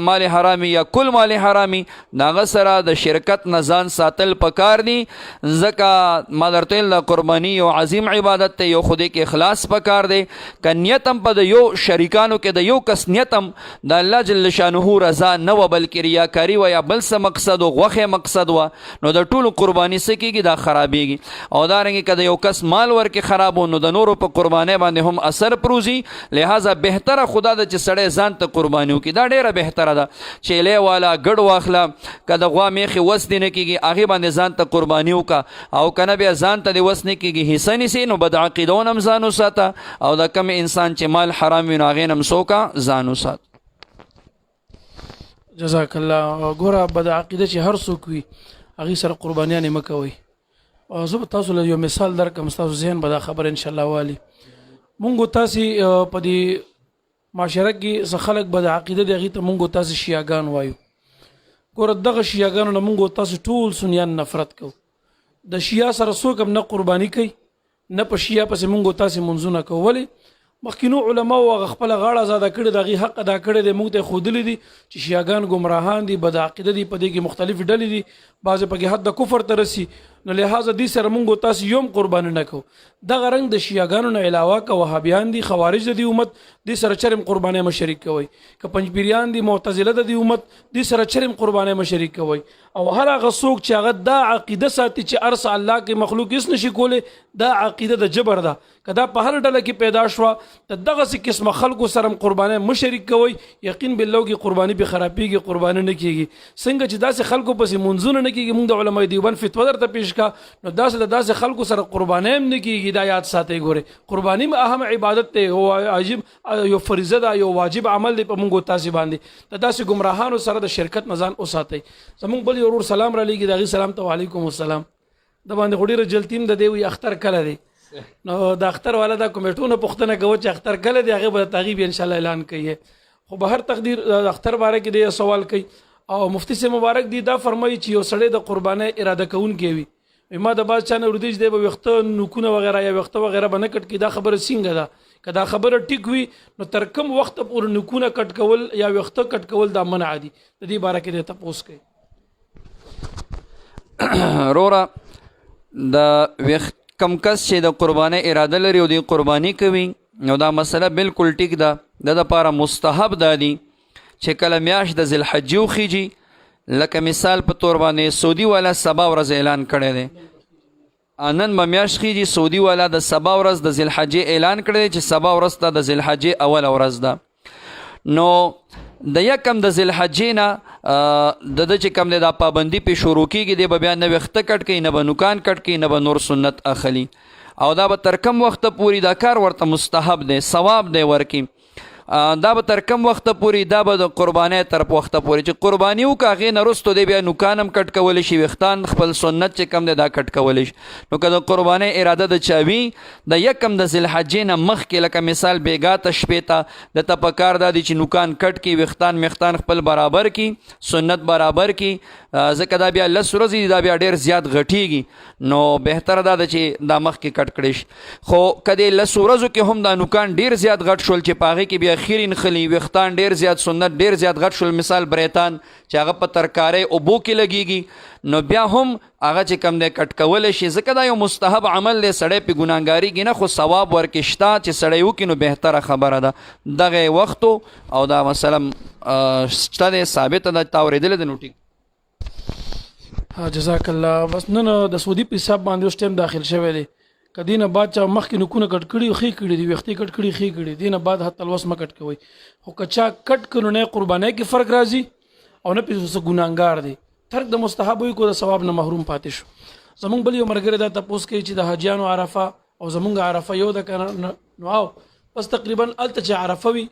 مال حرامي یا کل مال حرامي د هغه سره د شرکت نه ځان ساتل پکار دي ځکه ما درته ویل د قرباني یو عظیم عبادت دی یو خدای کې اخلاص پکار دی که نیت هم په د یو شریکانو کې د یو کس نیت هم د الله جل شانه رضا نه وه بلکې ریاکاري وه یا بل څه مقصد و غوښې مقصد وه نو د ټولو قرباني څه کېږي دا خرابېږي او دارنګې که د یو کس مال ورکې خراب و نو د نورو په قربانۍ باندې هم اثر پروزي لہذا بهتره خدا ده چې سړی ځان ته قرباني وکړي دا ډیره بهتره ده چې لی والا ګډ واخله که د غوا میخې وس دې نه کېږي هغې باندې ځان ته قرباني وکړه او که نه بیا ځان ته دې وس نه کېږي حصه نیسي نو بد عقیدون هم ځان وساته او د کم انسان چې مال حرام وي نو هغې نه هم څوکه ځان وسات. جزاک الله. ګوره بد عقیده چې هر څوک وي هغې سره قربانیانې مه کوئ. زه به تاسو له یو مثال درکړم ستاسو ذهن به دا خبر انشاءالله والي. مونږ تاسې په دې معاشره کې څه خلک بد عقیده دي هغې ته مونږ تاسې شیعګان وایو. ګوره دغه شیعګانو نه مونږ تاسې ټول سنیان نفرت کوو. د شیعه سره څوک هم نه قرباني کوي نه په شیعه پسې مونږ تاسې منځونه کوو. ولې مخکینو علماو هغه خپله غاړه ازاده کړې د هغې حق ادا کړی دی مونږ ته یې ښودلي دي چې شیعګان ګمراهان دي بد عقیده دي په دې کې مختلفې ډلې دي بعضې پکې حد د کفر ته رسي نو لہذا دې سره مونږ تاسې یو هم قرباني نه کوو. دغه رنګ د شیعګانو نه علاوه که وهابیان دي خوارج د دې امت دې سره چرم قربانۍ مه شریک کوئ. که پنجپیریان دي معتزله د دې امت دې سره چرم قربانۍ مه شریک کوئ. او هر هغه څوک چې هغه دا عقیده ساتي چې ارس الله کې مخلوق هېڅ نشي کولی دا عقیده د جبر ده که دا په هر ډله کې پیدا شوه د دغسې قسمه خلکو سره هم قربانۍ مه شریک کوئ. یقین بالله کې قرباني پې خرابېږي قرباني نه کېږي. څنګه چې داسې خلکو پسې منځونه نه کېږي مونږ د علماء دیوبند فتوا درته پیش کا نو داسې د داسې خلکو سره قربانۍ هم نه کېږي. دا یاد ساتئ ګورئ قرباني هم اهم عبادت دی یو فریضه ده یو واجب عمل دی په مونږ تاسې باندې د داسې ګمراهانو سره د شرکت نه ځان وساتئ. زمونږ بل ورور سلام را لېږي د هغې سلام ته وعلیکم السلام د باندې خو ډېره جلتي هم د دی وي اختر کله دی نو د اختر والا دا کمیټونه پوښتنه کوه چې اختر کله دی هغې به د هغې بیا انشاءالله اعلان کوي. خو به هر تقدیر د اختر باره کې دی سوال کوي او مفتی سے مبارک دی دا فرمایي چې یو سړی د قربانۍ اراده کوونکی وي ما د بعض چا نه اورېدی چې دی به ویښته نوکونه وغیره یا ویښته وغیره به نه کټ کړي دا خبره څنګه ده که دا خبره ټیک وي نو تر کوم وخته پورې نوکونه کټ کول یا ویښته کټ کول دا منع دي د دې باره کې دی تپوس کوي. روره د کم کس چې د قربانۍ اراده لري او د قرباني کوي نو دا مسله بالکل ټیک ده د دپاره مستحب دا دي چې کله میاشت د ذوالحجې وخیږي لکه مثال په طور باندې سعودي والا سبا ورځ اعلان کړی دی نن به میاشت خیږي سعودي والا د سبا ورځ د ذوالحجې اعلان کړی دی چې سبا ورځ ته د ذوالحجې اوله ورځ ده نو د یکم د ذوالحجې نه د ده چې کوم دی دا پابندي پې شروع کېږي دی به بیا نه ویښته کټ کوي نه به نوکان کټ کوي نه به نور سنت اخلي او دا به تر کم وخته پورې دا کار ورته مستحب دی ثواب دی ورکي دا به تر کم وخته پورې دا به د قربانۍ تر وخته پورې چې قرباني وکړه هغې نه وروستو دی بیا نوکان هم کټ کولی شي ویښتان خپل سنت چې کم دی دا کټ کولی شي نو که د قربانۍ اراده د چا وي د یکم د ذوالحجې نه مخکې لکه مثال بېګا ته شپې ته د ته په کار دا دی چې نوکان کټ کړي ویښتان خپل برابر کړي سنت برابر کړي ځکه دا بیا 10 ورځې دي دا بیا ډېر زیات غټیږي نو بهتره دا ده چې دا مخکې کټ کړی شي خو که د 10 ورځو کې هم دا نوکان ډېر زیات غټ شول چې په هغې کې بیا خیرین خلی ویښتان ډېر زیات سنت ډېر زیات غټ شول مثال بریتان چې هغه په ترکارۍ اوبو کې لګیږي نو بیا هم هغه چې کم دی کټ کولی شي ځکه دا یو مستحب عمل دی سړی پې ګناهګارېږي نه خو ثواب ورکې شته چې سړی وکړي نو بهتره خبره ده دغه وختو او دا مثلا شته دی ثابته ده تا اورېدلې ده نو ټیک جزاک الله بس نن د سعودي په حساب باندې اوس ټایم داخل شوی دی که دینه بعد چا مخکې نوکونه کټ کړي ښې کړي دي ویښتې کټ کړي ښې کړي دینه بعد حتی الوس مه کټ کوئ خو که چا کټ کړو نه قربانۍ کې فرق راځي او نه پې څه ګناهګار دی ترک د مستحب وي کو د ثواب نه محروم پاتې شو زمونږ بل یو ملګری دا تپوس کوي چې د حاجیانو عرفه او زمونږ عرفه یو ده که نو او بس تقریبا هلته چې عرفه وي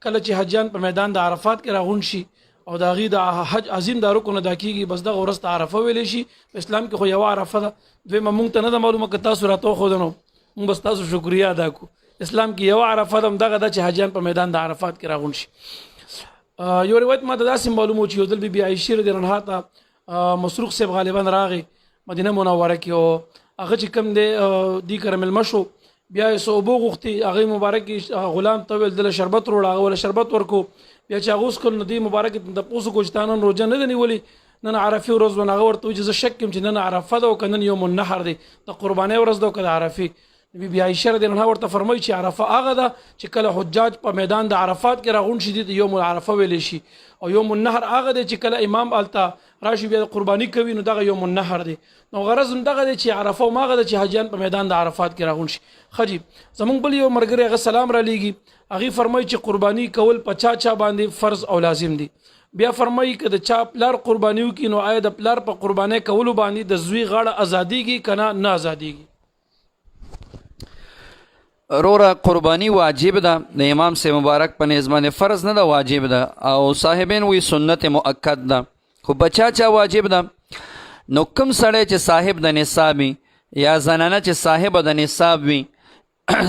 کله چې حاجیان په میدان د عرفات کې راغونډ شي او د هغې د حج عظیم دا رکن ادا کېږي بس دغه ورځ ته عرفه ویلی شي په اسلام کې خو یوه عرفه ده دویمه مونږ ته نه ده معلومه که تاسو راته وښودو نو مونږ بس تاسو شکریه ادا کړو اسلام کې یوه عرفه ده همدغه ده چې حاجیان په میدان د عرفات کې راغونډ شي یو روایت ما ته داسې معلوم و چې یو ځل بي بي عایشې رضی الله عنها ته مسروق صاحب غالبا راغی مدینه منوره کې او هغه چې کوم دی دې کره مېلمه شو بیا یې څه اوبه غوښتې هغې مبارک غلام ته ویل دله شربت وروړه هغه وله شربت ورکو بیا چې هغه اوس کړل نو دې مبارک تپوس وکړو چې تا نن روژه نه ده نیولې نن عرفې ورځ وه نو هغه ورته وایي چې زه شک یم چې نن عرفه ده او که نن یوم النحر دی د قربانۍ ورځ ده او که د عرفې بي بي عایشه رضی الله عنها ورته فرمایي چې عرفه هغه ده چې کله حجاج په میدان د عرفات کې راغونډ شي دي ته یوم العرفه ویلی شي او یوم النحر هغه دی چې کله امام هلته راشي بیا قرباني کوي نو دغه یوم النحر دی نو غرض همدغه دی چې عرفه هم هغه ده چې حاجیان په میدان د عرفات کې راغونډ شي ښه جي زمونږ بل یو ملګری هغه سلام رالیږي هغې فرمایي چې قرباني کول په چا باندې فرض او لازم دي بیا فرمایي که د چا پلار قرباني وکړي نو آیا د پلار په قربانۍ کولو باندې د زوی غاړه ازادیږي که نه ازادیږي روره قربانی واجب ده د امام سے مبارک په نیز باندې فرض نه ده واجب ده او صاحبین وی سنت مؤکد ده خو بچا چا واجب ده نو کوم سړی چې صاحب د نصاب یا زنانه چې صاحب د نصاب وي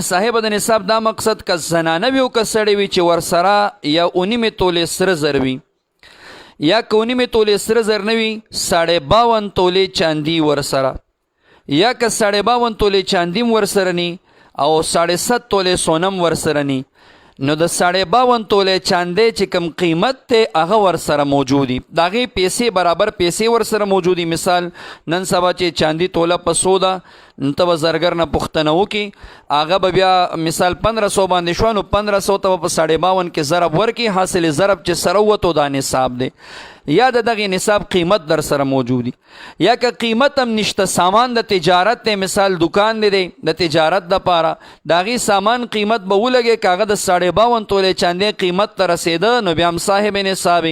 صاحب د نصاب دا مقصد که زنانه وي او که سړی وي چې ورسره یا 19 تولې سره زر وي یا که 19 تولې سره زر نه وي 52 تولې چاندي ورسره یا که 52 تولې چاندي ورسره ني او 7.5 تولې سونم ورسره ني نو د 52 تولې چاندې چې کم قیمت ته هغه ورسره موجودي د هغې پیسې برابر پیسې ورسره موجودي مثال نن سبا چې چاندي توله په 100 ده نو ته به زرګر نه پوښتنه وکړي هغه به بیا مثال 1500 باندې شوه نو 1500 ته به په 52 کې ضرب ورکړي حاصل ضرب چې سره ووتو دا نصاب دی یا د دغه نصاب قیمت در سره موجودي یا که قیمت هم نشته سامان د تجارت دی مثال دکان دی د تجارت دپاره د هغې سامان قیمت به ولګې که هغه د 52 تولې چاندې قیمت ته رسېده نو بیا هم صاحب نصاب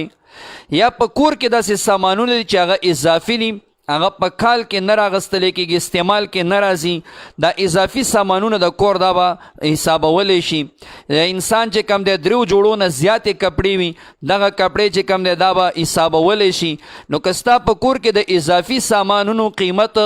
یا په کور کې داسې سامانونه دي چې هغه اضافي دي هغه په کال کې نه راغستلی کېږي استعمال کې نه راځي دا اضافي سامانونه د کور دا به حسابولی شي انسان چې کم دی 3 جوړو نه زیاتې کپړې وي دغه کپړې چې کم دی دا به حسابولی شي نو که ستا په کور کې د اضافي سامانونو قیمت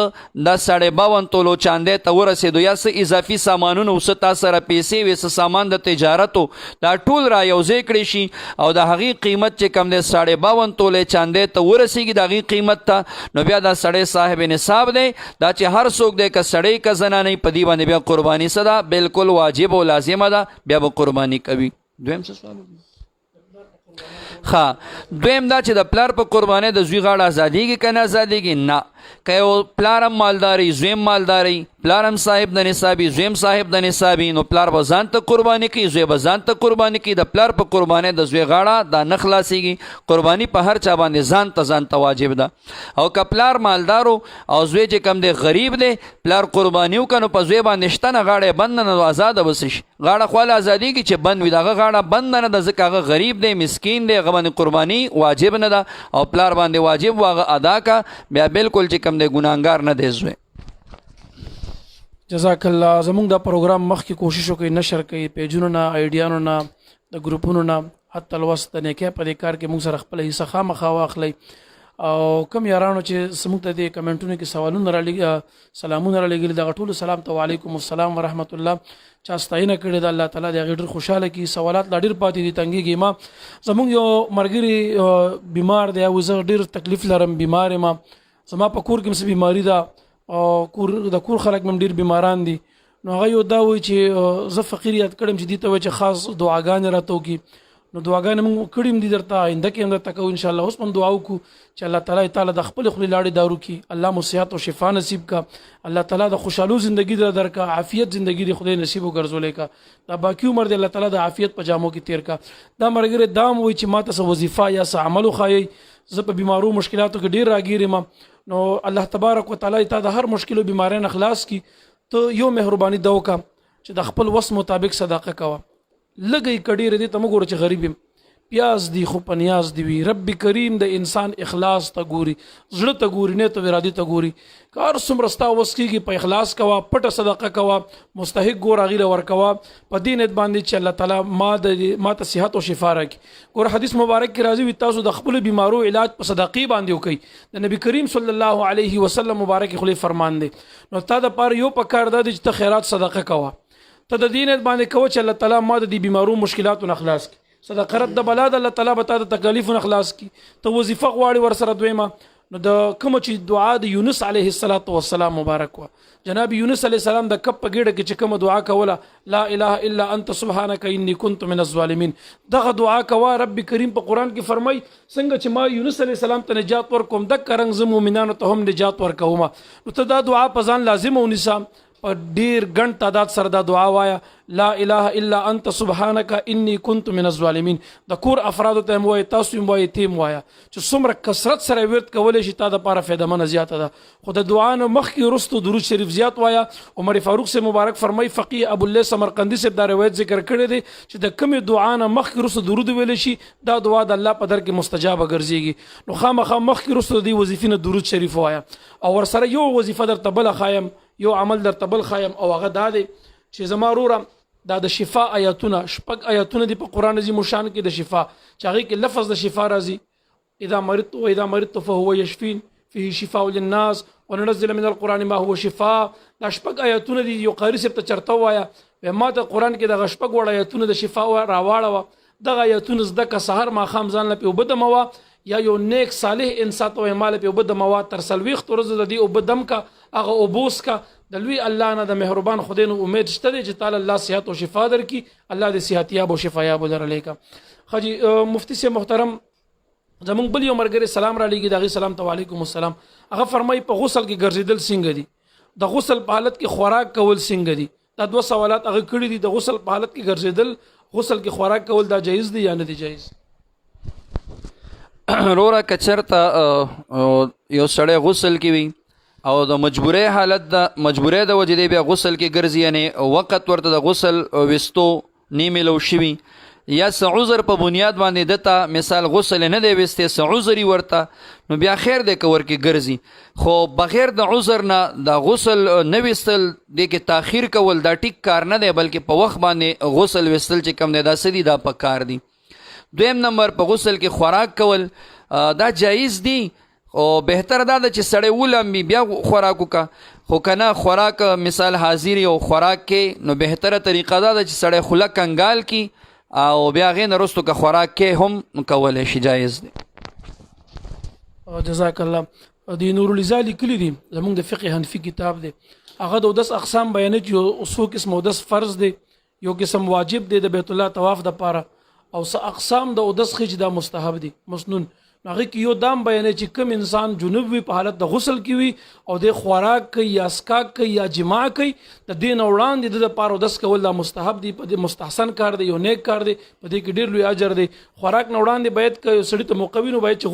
دا 52 تولو چاندی ته ورسېدو یا څه اضافي سامانونه څه تا سره پیسې وي څه سامان د تجارتو دا ټول را یوځای کړی شي او د هغې قیمت چې کم دی 52 تولې چاندی ته ورسېږي د هغې قیمت ته نو بیا دا سړی صاحب نصاب دی دا چې هر څوک دی که سړی که زنانه په دې باندې بیا قرباني څه ده بالکل واجب او لازمه ده بیا به قرباني کوي دویم څه سوال ښه دویم دا چې د پلار په قربانۍ د زوی غاړه ازادیږي که نه ازادیږي نه که یو پلارم مالداري زویم مالداري پلارم صاحب د نصابي زویم صاحب د نصابي نو پلار به ځان ته قرباني کوي زوی به ځان ته قرباني کوي د پلار په قربانۍ د زوی غاړه دا نه خلاصېږي قرباني په هر چا باندې ځان ته واجب ده او که پلار مالدارو او زوی چې کم دی غریب دی پلار قرباني وکړه نو په زوی باندې شته نه غاړه بند نه نو آزاده به شي غاړه خواله ازادېږي چې بند وي د هغه غاړه بند نه ده ځکه هغه غریب دی مسکین دی هغه باندې قرباني واجب نه ده او پلار باندې واجب و هغه ادا کا بیا بالکل چې کم دی ګناهګار نه دی زوی جزاک الله زموږ دا پروګرام مخکې کوشش وکړي نشر کوي پیجونو نه ایډیانو نه د ګروپونو نه حتی الوسط د نیکۍ په دې کار کې موږ سره خپله حصه خامخا واخلئ او کم یارانو چې زموږ ته د کمنټونو کې سوالونه رالیږي سلامونه رالیږلي دغه ټولو سلام ته وعلیکم السلام ورحمت الله چا ستاینه کړې ده الله تعالی د هغې ډېر خوشحاله کړي سوالات لا ډېر پاتې دي تنګېږي ما زموږ یو ملګري بیمار دی او زه ډېر تکلیف لرم بیمار یم زما په کور کې هم څه بیماري ده او د کور خلک مې ډېر بیماران دي نو هغه یو دا وایي چې زه فقیر یاد کړم چې دې ته وایي چې خاص دعاګانې راته وکړي نو دعاګانې موږ کړي هم دي درته آینده کې هم درته کوو انشاءالله اوس هم دعا وکړو چې الله تعالی د خپلې خولې لاړې دارو کړي الله مو صحت او شفا نصیب کا الله تعالی د خوشحالو زندگی درکا عافیت زندگی د خدای نصیب وګرځولې کا دا باقي عمر د الله تعالی د عافیت په جامو کې تیر کا دا مرګره دام وایي چې ما ته وظیفه یا څه عمل وخایي زه په بیمارو مشکلاتو کې ډېر راګیرم نو الله تبارک وتعالى تا د هر مشکل او بیماری نه خلاص کی ته یو مهرباني دا وکا چې د خپل وس مطابق صدقه کوه لګي کډیر دي ته مګور چې غریب پیاز دی خو پنیاز دی وی رب کریم د انسان اخلاص ته ګوري زړه ته ګوري نه ته ارادي ته ګوري کار سمرستا وسکیږي په اخلاص کوا پټه صدقه کوا مستحق ګور غیره ور کوا په دین باندې چې الله تعالی ما ته صحت او شفا راکړي ګور حدیث مبارک کې راځي وي تاسو د خپل بیمارو علاج په صدقې باندې وکړي د نبی کریم صلی الله علیه وسلم مبارک خلی فرمان دی نو تا د پاره یو پکار د چې ته خیرات صدقه کوا ته د دین باندې کوه چې الله تعالی ما د بیمارو مشکلات نه خلاص کړي صدقه رد د بلا د الله تعالی به تا د تکلیف نه خلاص کی ته وظیفه غواړي ور سره دویمه نو د کوم چې دعا د یونس علیه السلام مبارک وا جناب یونس علیه السلام د کپ ګډه کې چې کوم دعا کوله لا اله الا انت سبحانك اني كنت من الظالمين دغه دعا کوا رب کریم په قران کې فرمای څنګه چې ما یونس علیه السلام ته نجات ورکوم د کرنګ ز مؤمنانو ته هم نجات ورکوم نو ته دا دعا په ځان لازم ونیسه په ډیر ګڼ تعداد سره دا دعا وایا لا اله الا انت سبحانك اني كنت من الظالمين د کور افراد ته مو تاسو مو تیم وایا چې څومره کثرت سره ورت کولای شي تا د پاره فایده من زیاته ده خو د دعا نه مخکې رستو درود شریف زیات وایا عمر فاروق سے مبارک فرمای فقيه ابو الله سمرقندی سے دا روایت ذکر کړی دی چې د کمی دعا نه مخکې رستو درود ویل شي دا دعا د الله په در کې مستجاب ګرځيږي نو خامخا مخکې رستو دی وظیفه نه درود شریف وایا او ور سره یو وظیفه در تبل خایم یو عمل در تبل خایم او هغه دا دی چې زما روره دا د شفا آیاتونه شپږ آیاتونه دی په قران عظیم شان کې د شفا چې هغه کې لفظ د شفا راځي اذا مرضت فهو يشفين فيه شفاء للناس وننزل من القران ما هو شفاء دا شپږ آیاتونه دی یو قاری سپ ته چرته وایا ما ته قران کې د شپږ وړ آیاتونه د شفا راواړه دغه آیاتونه زده که سحر ما خام ځان لپاره وبدموا یا یو نیک صالح انسان ته مال په وبد مواد تر سلويخت ورځ د دې وبدم کا هغه وبوس کا د لوی الله نه د مهربان خدای نو امید شته چې تعالی الله صحت او شفا درکړي الله دې صحت یاب او شفا یاب درلیکا خجی مفتی سے محترم زمون بل یو مرګره سلام را لګي دغه سلام ته وعلیکم السلام هغه فرمای په غسل کې ګرځیدل څنګه دي د غسل په حالت کې خوراک کول څنګه دي دا دوه سوالات هغه کړی دي د غسل په حالت کې ګرځیدل غسل کې خوراک کول دا جایز دي یا نه دي جایز رورا کچرتا یو سړی غسل کوي او د مجبورې حالت د مجبورې د وجې دی بیا غسل کې ګرځي یعنی وخت ورته د غسل وستو نیمه لو شوي یا څه عذر په بنیاد باندې دته مثال غسل نه دی وستې څه عذري ورته نو بیا خیر دی که ورکې ګرځي خو بغیر د عذر نه د غسل نه وستل دی کې تاخیر کول دا ټیک کار نه دی بلکې په وخت باندې غسل وستل چې کم دی دا سدي دا په کار دی دویم نمبر په غسل کې خوراک کول دا جایز دی او بهتر دا چې سړی ولمبي بیا خوراک وکړه خو کنه خوراک مثال حاضر او خوراک کې نو بهتره طریقه دا چې سړی خوله کنګال کی او بیا غین رستو که خوراک کې هم کولای شي جایز دی جزاک الله دی نور الزالی کلی دی زمونږ د فقه حنفي کتاب دی هغه د 10 اقسام بیانې چې اصول قسم 10 فرض دی یو قسم واجب دی د بیت الله طواف د پاره او څه اقسام د 10 خج دا مستحب دي مسنون هغه کې یو دام بیانې چې کوم انسان جنوب وي په حالت د غسل کې وي او د خوراک کوي یا اسکاک کوي یا جما کوي د دین وړاندې د لپاره داس کول دا مستحب دی، په مستحسن کار دی، یو نیک کار دی، په دې کې ډیر لوی اجر دی. خوراک نه وړاندې باید ک سړی ته موقوینو باید چې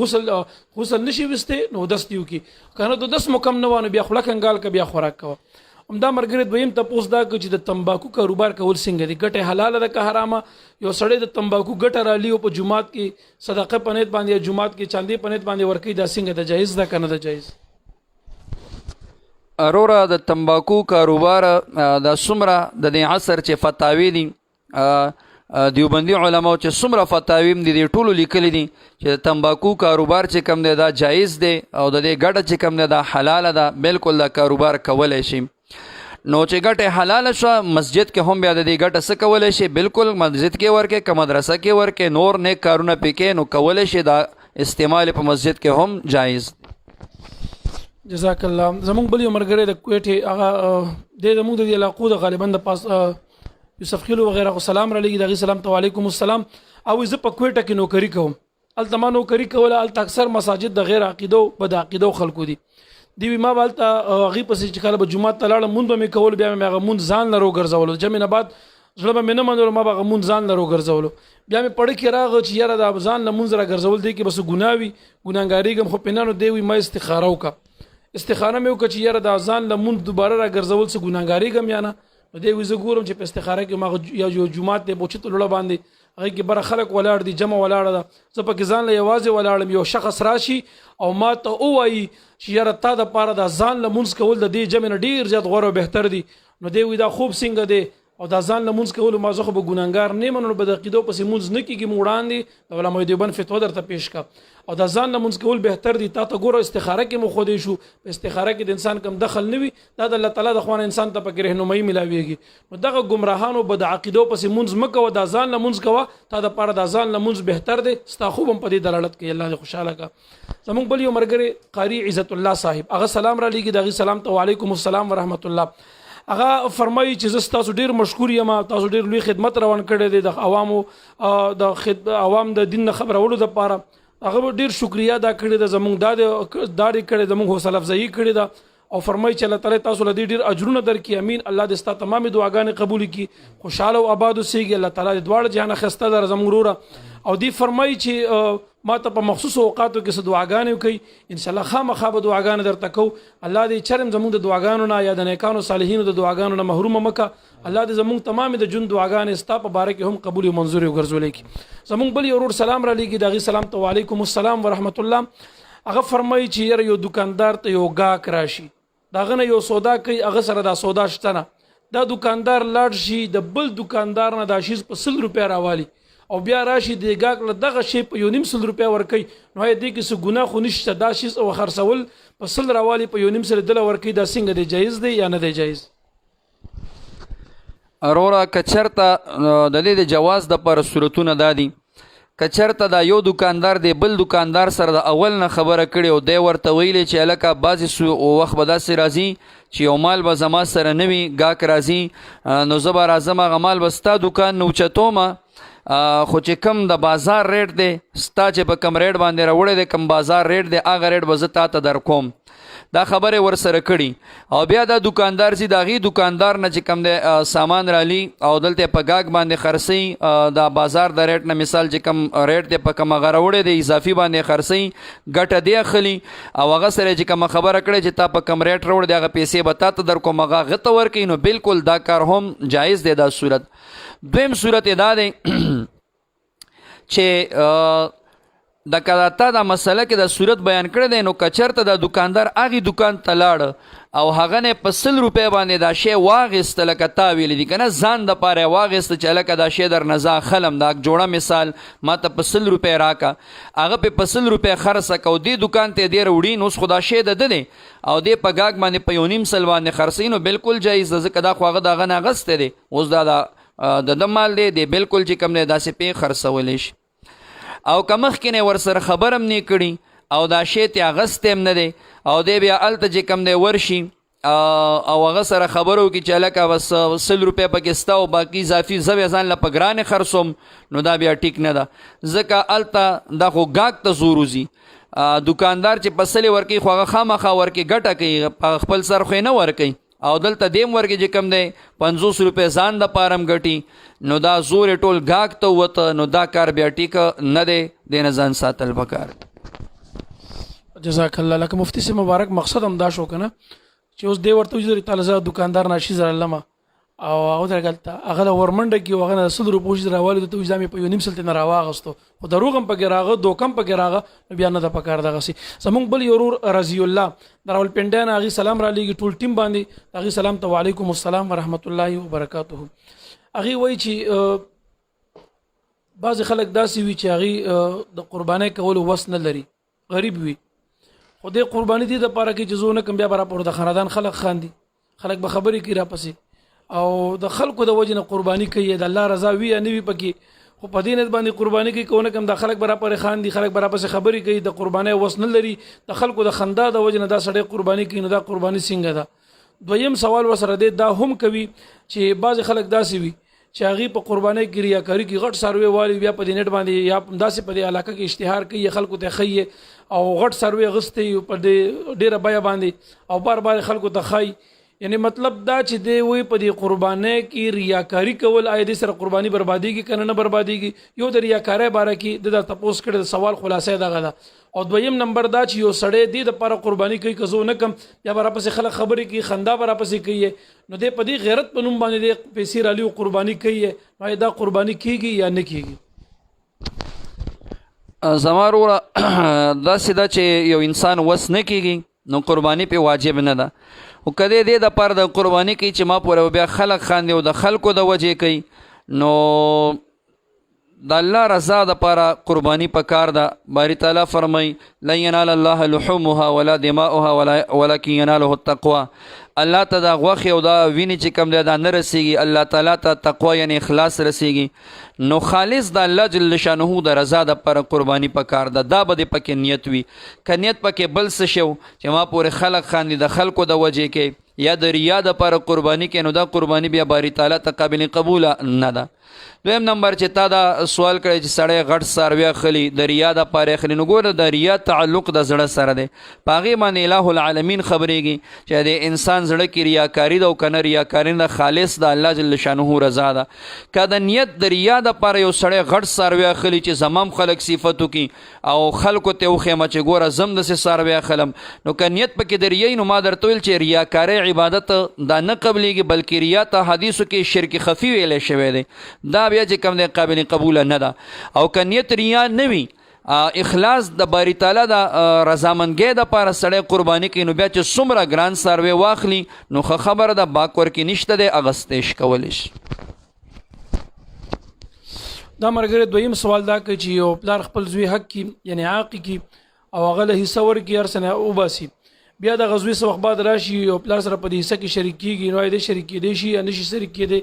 غسل نشي وسته نو داس دیو کې کنه د داس مکم نه وانه بیا خلک انګال ک بیا خوراک کوه. همدا مرګره دویم تاسو دا چې د تمباکو کاروبار کول څنګه دي، ګټه حلاله ده که حرامه؟ یو سړی د تمباکو ګټه را لیو په جمعات کې صدقه پنيت باندې جمعات کې چاندي پنيت باندې ورکی دا څنګه ده، جایز ده کنه ده جایز؟ اروره د تمباکو کاروبار د سمره د دې عصر چې فتاوی دي دیوبندي علماء چې سمره فتاوی دي ټولو لیکلي دي چې تمباکو کاروبار چې کم دی دا جایز دی او د دې ګټه چې کم دی دا حلاله ده، بالکل دا کاروبار کولای شي. نو چې ګټه حلاله شو مسجد کې هم بیا د دې ګټه څه کولای شي، بالکل مسجد کې ورکه که مدرسه کې ورکه نور نیک کارونه پکې نو کولای شي دا استعمال په مسجد کې هم جایز. جزاک الله. زمونږ بل یو مرګره د کوټه هغه د زمونږ د علاقو د غالبا د پاس یوسف خیلو وغیرہ کو سلام را لګي دغه سلام علیکم السلام. او زه په کوټه کې نوکری کوم، التما نوکری کوله الته اکثر مساجد د غیر عقیدو بد عقیدو خلکو دي دی ما بالته غي پسې چې کله به جمعه ته لاړم مونږ به مې کول، بیا مې هغه مونږ ځان لرو ګرځولو، جمع نه بعد زړه به مې نه منلو، ما به هغه مونږ ځان لرو ګرځولو. بیا مې پړ کې راغ چې یاره دا ځان له مونږ را ګرځول دی کې بس ګناوي ګناګاری کوم خو پینانو دی وي ما استخاره وکا استخاره مې وکړه چې یاره دا ځان له مونږ دوباره را ګرځول څه ګناګاری کوم یا نه دی وي زه ګورم چې په استخاره کې ما یا جو جمعه ته بوچت لړ باندې هغه کې بر خلک ولاړ دي جمع ولاړ ده، زه په کې ځان له یوازې ولاړم، یو شخص راشي او ما ته وایي چې یاره تا د پاره دا ځان لمونځ کول د دې جمع نه ډیر زیات غوره او بهتر دي. نو دی وی دا خوب څنګه دی او دا ځان لمونځ کول ما زه خو به ګناګار نه منو به د عقیدو پسې مونځ نه کیږي وړاندې د علماء دیوبند فتوا درته پیش کا او دا ځان لمونځ کول بهتر دي. تا ته ګوره استخاره کې مو خو دی شو په استخاره کې د انسان کم دخل نه وي، دا د الله تعالی د خوانه انسان ته پکې رهنمایي ملاويږي. نو دغه گمراهانو بد عقیدو پسې مونځ مکو دا ځان لمونځ کوه، تا د پاره دا ځان لمونځ بهتر دی، ستا خوب هم په دې دلالت کوي. الله دې خوشاله کا. زمونږ بل یو مرګره قاری عزت الله صاحب هغه سلام را لګي دغه سلام ته وعلیکم السلام ورحمت الله. هغه فرمایي چې تاسو ډیر مشکور یم، تاسو ډیر لوی خدمت روان کړی دی د عوامو د عوام د دین خبرولو لپاره، هغه ډیر شکریا ادا کړی د زمونږ دادی کړی زمونږ حوصله افزایی کړی دا او فرمایي چې الله تعالی تاسو له ډیر اجرونه درکړي. امین. الله دې ستاسو تمام دعاګانې قبول کړي، خوشاله او آباد اوسئ. الله تعالی دې دواړه جهان خسته در زمونږ وروره او دی فرمایي چې ما ته په مخصوص اوقاتو کې دعاګانې وکړي، ان شاء الله خامخا به دعاګانې درته کو. الله دې چرم زمونږ د دعاګانو نه یا د نیکانو صالحینو د دعاګانو نه محروم مکه. الله دې زمونږ تمام د جون دعاګانې ستا په باره کې هم قبول او منظور او ګرځولې کی. زمونږ بل ورور سلام را لګي دغه سلام ته وعلیکم السلام ورحمت الله. هغه فرمایي چې یو دکاندار ته یو گاهک راشي، داغه نه یو سودا کوي، هغه سره دا سودا شته نه، دا دکاندار لاړ شي د بل دکاندار نه دا شیز په 100 روپیا راوالي او بیا راشي د گاهک له دغه شی په 1.5 روپیا ورکي، نو دې کې څه ګناه خو نشته، دا شیز او خرڅول په 100 راوالي په 1.5 دله ورکي، دا څنګه دی، جایز دی یا نه دی جایز؟ اروره کچرته د دې د جواز د پر صورتونه دادي، کچرته دا یو دکاندار دی بل دکاندار سره د اول نه خبره کړي او دی ورته ویلي چې الکه بعضې وخت به داسې راځي چې یو مال به زما سره نه وي، ګاهک راځي نو زه به راځم هغه مال به ستا دکان نه اوچتومه، خو چې کم د بازار ریټ دی ستا چې په کم ریټ باندې راوړی دی کم بازار ریټ دی هغه ریټ به زه تا ته در کوم. دا خبرې ورسره کړي او بیا دا دکاندار چې د هغې دکاندار نه چې کم دی سامان رالي او دلته په ګاهک باندې خرڅوي، دا بازار د ریټ نه مثال چې کم ریټ دی په کم هغه راوړی دی اضافي باندې خرڅوي، ګټه دی اخلي او هغه سره چې کومه خبره کړې چې تا په کم ریټ راوړی دی هغه پیسې به تا ته در کوم، هغه هغه ته ورکوي، نو بالکل دا کار هم جایز دی دا صورت. دویم صورت دا دی چې د کراتا دا مسله کې د صورت بیان کړی دی، نو کچرته د دکاندار هغې دکان ته لاړ او هغه نه په 100 روپۍ باندې دا شی واغېسته، لکه تا ویلی دي که نه ځان دپاره یې واغېسته چې هلکه دا شی در نه زه اخلم، دا جوړه مثال ما ته په 100 روپۍ راکه، هغه په 100 روپۍ خرڅه که او دې دکان ته یې دی راوړي، نو اوس خو دا شی د ده دی او دې په ګاهک باندې په 1.5 باندې خرڅوي، نو بالکل جایز ده، ځکه دا خو هغه د هغه نه اخیستی دی، اوس دا د ده مال دی بالکل چې کوم دی داسې پې خرڅولی شي. او که مخکې نه ورسره خبر هم نه کړي او دا شی ته اغستی هم نه دی او دی بیا هلته چې کوم دی ورشي او هغه سره خبرو کې چې لکه بس 100 روپۍ پکې ستا او باقي اضافي زه بیا ځان له په ګرانې خرڅوم نو دا بیا ټیک نه ده ځکه هلته دا خو ګاګ ته زور وځي دکاندار چې په سلې ورکوي خو هغه خامخا ورکوي ګټه کوي په خپل سر خو یې نه ورکوي او دلته دیم ورکې چې کم دی 50 روپۍ ځان د پارم ګټي نو دا زور ټول ګاګ ته وته نو دا کار بیا ټیک نه دی دې نه ځان ساتل پکار جزاک الله لکه مفتی سے مبارک مقصد هم دا شو کنه چې اوس دی ورته وځي تعالی زه دکاندار ناشي زر علامه او هغه درګلته هغه ورمنډه کې هغه 100 روپۍ چې راوالي ته وځامي په یو نیم سلته نه راواغستو خو دروغ هم پکې راغه دوکم پکې راغه بیا نه د پکار دغه سي زمونږ بل یورور رضی الله دراول پندان هغه سلام را لېږي ټول ټیم باندې هغه سلام ته وعلیکم السلام ورحمت الله وبرکاته هغه وایي چې بعض خلک داسې وي چې هغه د قربانۍ کول وس نه لري غریب وي خو د قرباني دي د پاره کې چې زونه کم بیا برابر د خاندان خلک خاندي خلک به خبرې کوي را پسې او د خلکو د وجنه قرباني کوي د الله رضا وی نه وی پکې خو په دې نه باندې قرباني کوي کونه کم د خلک برابر خاندي خلک برابر خبرې کوي د قرباني وس نه لري د خلکو د خندا د وجنه دا سړی قرباني کوي نو دا قرباني څنګه ده دویم سوال وسره دی دا هم کوي چې بعض خلک داسې وي چې هغه په قرباني کې ریاکاری کې غټ سروي والی بیا په نت باندې یا داسې په علاقه کې اشتهار کوي خلکو ته خي او غټ سروي غستې په ډیره بیا باندې او بار بار خلکو ته خي یعنی مطلب دا چې دی وي په دې قرباني کې ریاکاری کول آید سره قرباني برباديږي کنه نه برباديږي یو د ریاکاری باره کې د تاسو کړه سوال خلاصې دغه ده او دویم نمبر دا چې یو سړی دی د پر قرباني کوي کزو نه کم یا برابر خلک خبرې کوي خندا برابر کوي نو د په دې غیرت په نوم باندې د پیسې رالي قرباني کوي نو دا قرباني کیږي یا نه کیږي زمارو دا سیدا چې یو انسان وس نه کیږي نو قرباني په واجب نه ده او کده دې د پر د قرباني کوي چې ما پوره بیا خلک خاندي او د خلکو د وجه کوي نو د الله رضا د پاره قرباني پکار ده باری تعالی فرمای لا ینال الله لحومها ولا دماؤها ولکن یناله التقوى الله ته دا غوخه او دا ویني چې کم ده دا نه رسیږي الله تعالی ته تقوا یعنی اخلاص رسیږي نو خالص د الله جل شانه د رضا د پر قرباني پکار ده دا به پکې نیت وي ک نیت پکې بل څه شو چې ما پورې خلق خاندي د خلکو د وجه کې یا د ریا د پر قرباني کې نو دا قرباني بیا باری تعالی ته قابل قبول نه ده دویم نمبر چې تا دا سوال کړی چې سړی غټ ساروی خلی د ریا د پاره خلی نو ګوره د ریا تعلق د زړه سره دی پاغي باندې الہ العالمین خبرېږي چې د انسان زړه کې ریاکاری ده او کنه ریاکاری نه خالص د الله جل شانه رضا ده کله نیت د ریا د پاره یو سړی غټ ساروی خلی چې زمام خلق صفاتو کې او خلکو ته وخېمه چې ګوره زم د ساروی خلم نو ک نیت پکې د ریا نو ما درته ویل چې ریاکاری عبادت دا نه قبلېږي بلکې ریا ته حدیثو کې شرک خفي ویل شوی دی دا بیا چې کوم دی قابل قبول نه ده او که نیت ریا نه وي اخلاص د باری تعالی د رضامندګۍ دپاره سړی قرباني کوي نو بیا چې څومره ګران څاروی واخلي نو ښه خبره ده باک ورکې نشته دی اغستې شي کولی شي دا ملګری دویم سوال دا کوي چې یو پلار خپل زوی حق کی یعنی عاق کی او هغه له حصه ورکړي هر څه نه وباسي بیا د غزوی څه وخت بعد راشي یو پلار سره په دې حصه کې شریک کیږي نو یې شریک کېدی شي یا نشي شریک کېدی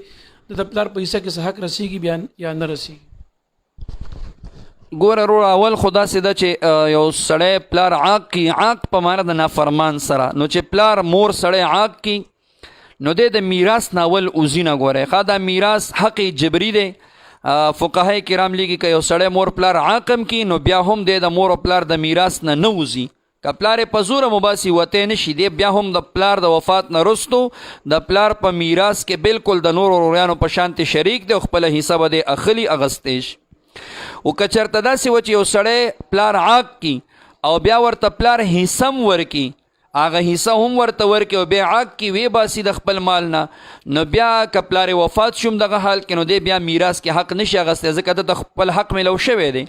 د پلار په حصه کې څه حق رسیږي بیان یا نه رسیږي ګوره رو اول خدا سیده چې یو سړی پلار عاق کی عاق په معنا د نافرمان سره نو چې پلار مور سړی عاق کی نو د میراث ناول اوزینه ګوره خا دا میراث حق جبری دی فقهای کرام لیکي که یو سړی مور پلار عاقم کی نو بیا هم د مور او پلار د میراث نه وځي که پلار په زوره مباسي وته نشي دی بیا هم د پلار د وفات نه رستو د پلار په میراث کې بالکل د نور ورویانو په شانتي شریک دی خپل حساب دی اخلي اغستېش او کچرته داسې و چې یو سړی پلار عاق کی او بیا ورته پلار حصم ورکی هغه حصه هم ورته ورکي او بیا عاق کی وی باسي د خپل مال نه نو بیا که پلار وفات شوم دغه حال کې نو دی بیا میراث کې حق نشي اغستی ځکه د خپل حق ملو شوی دی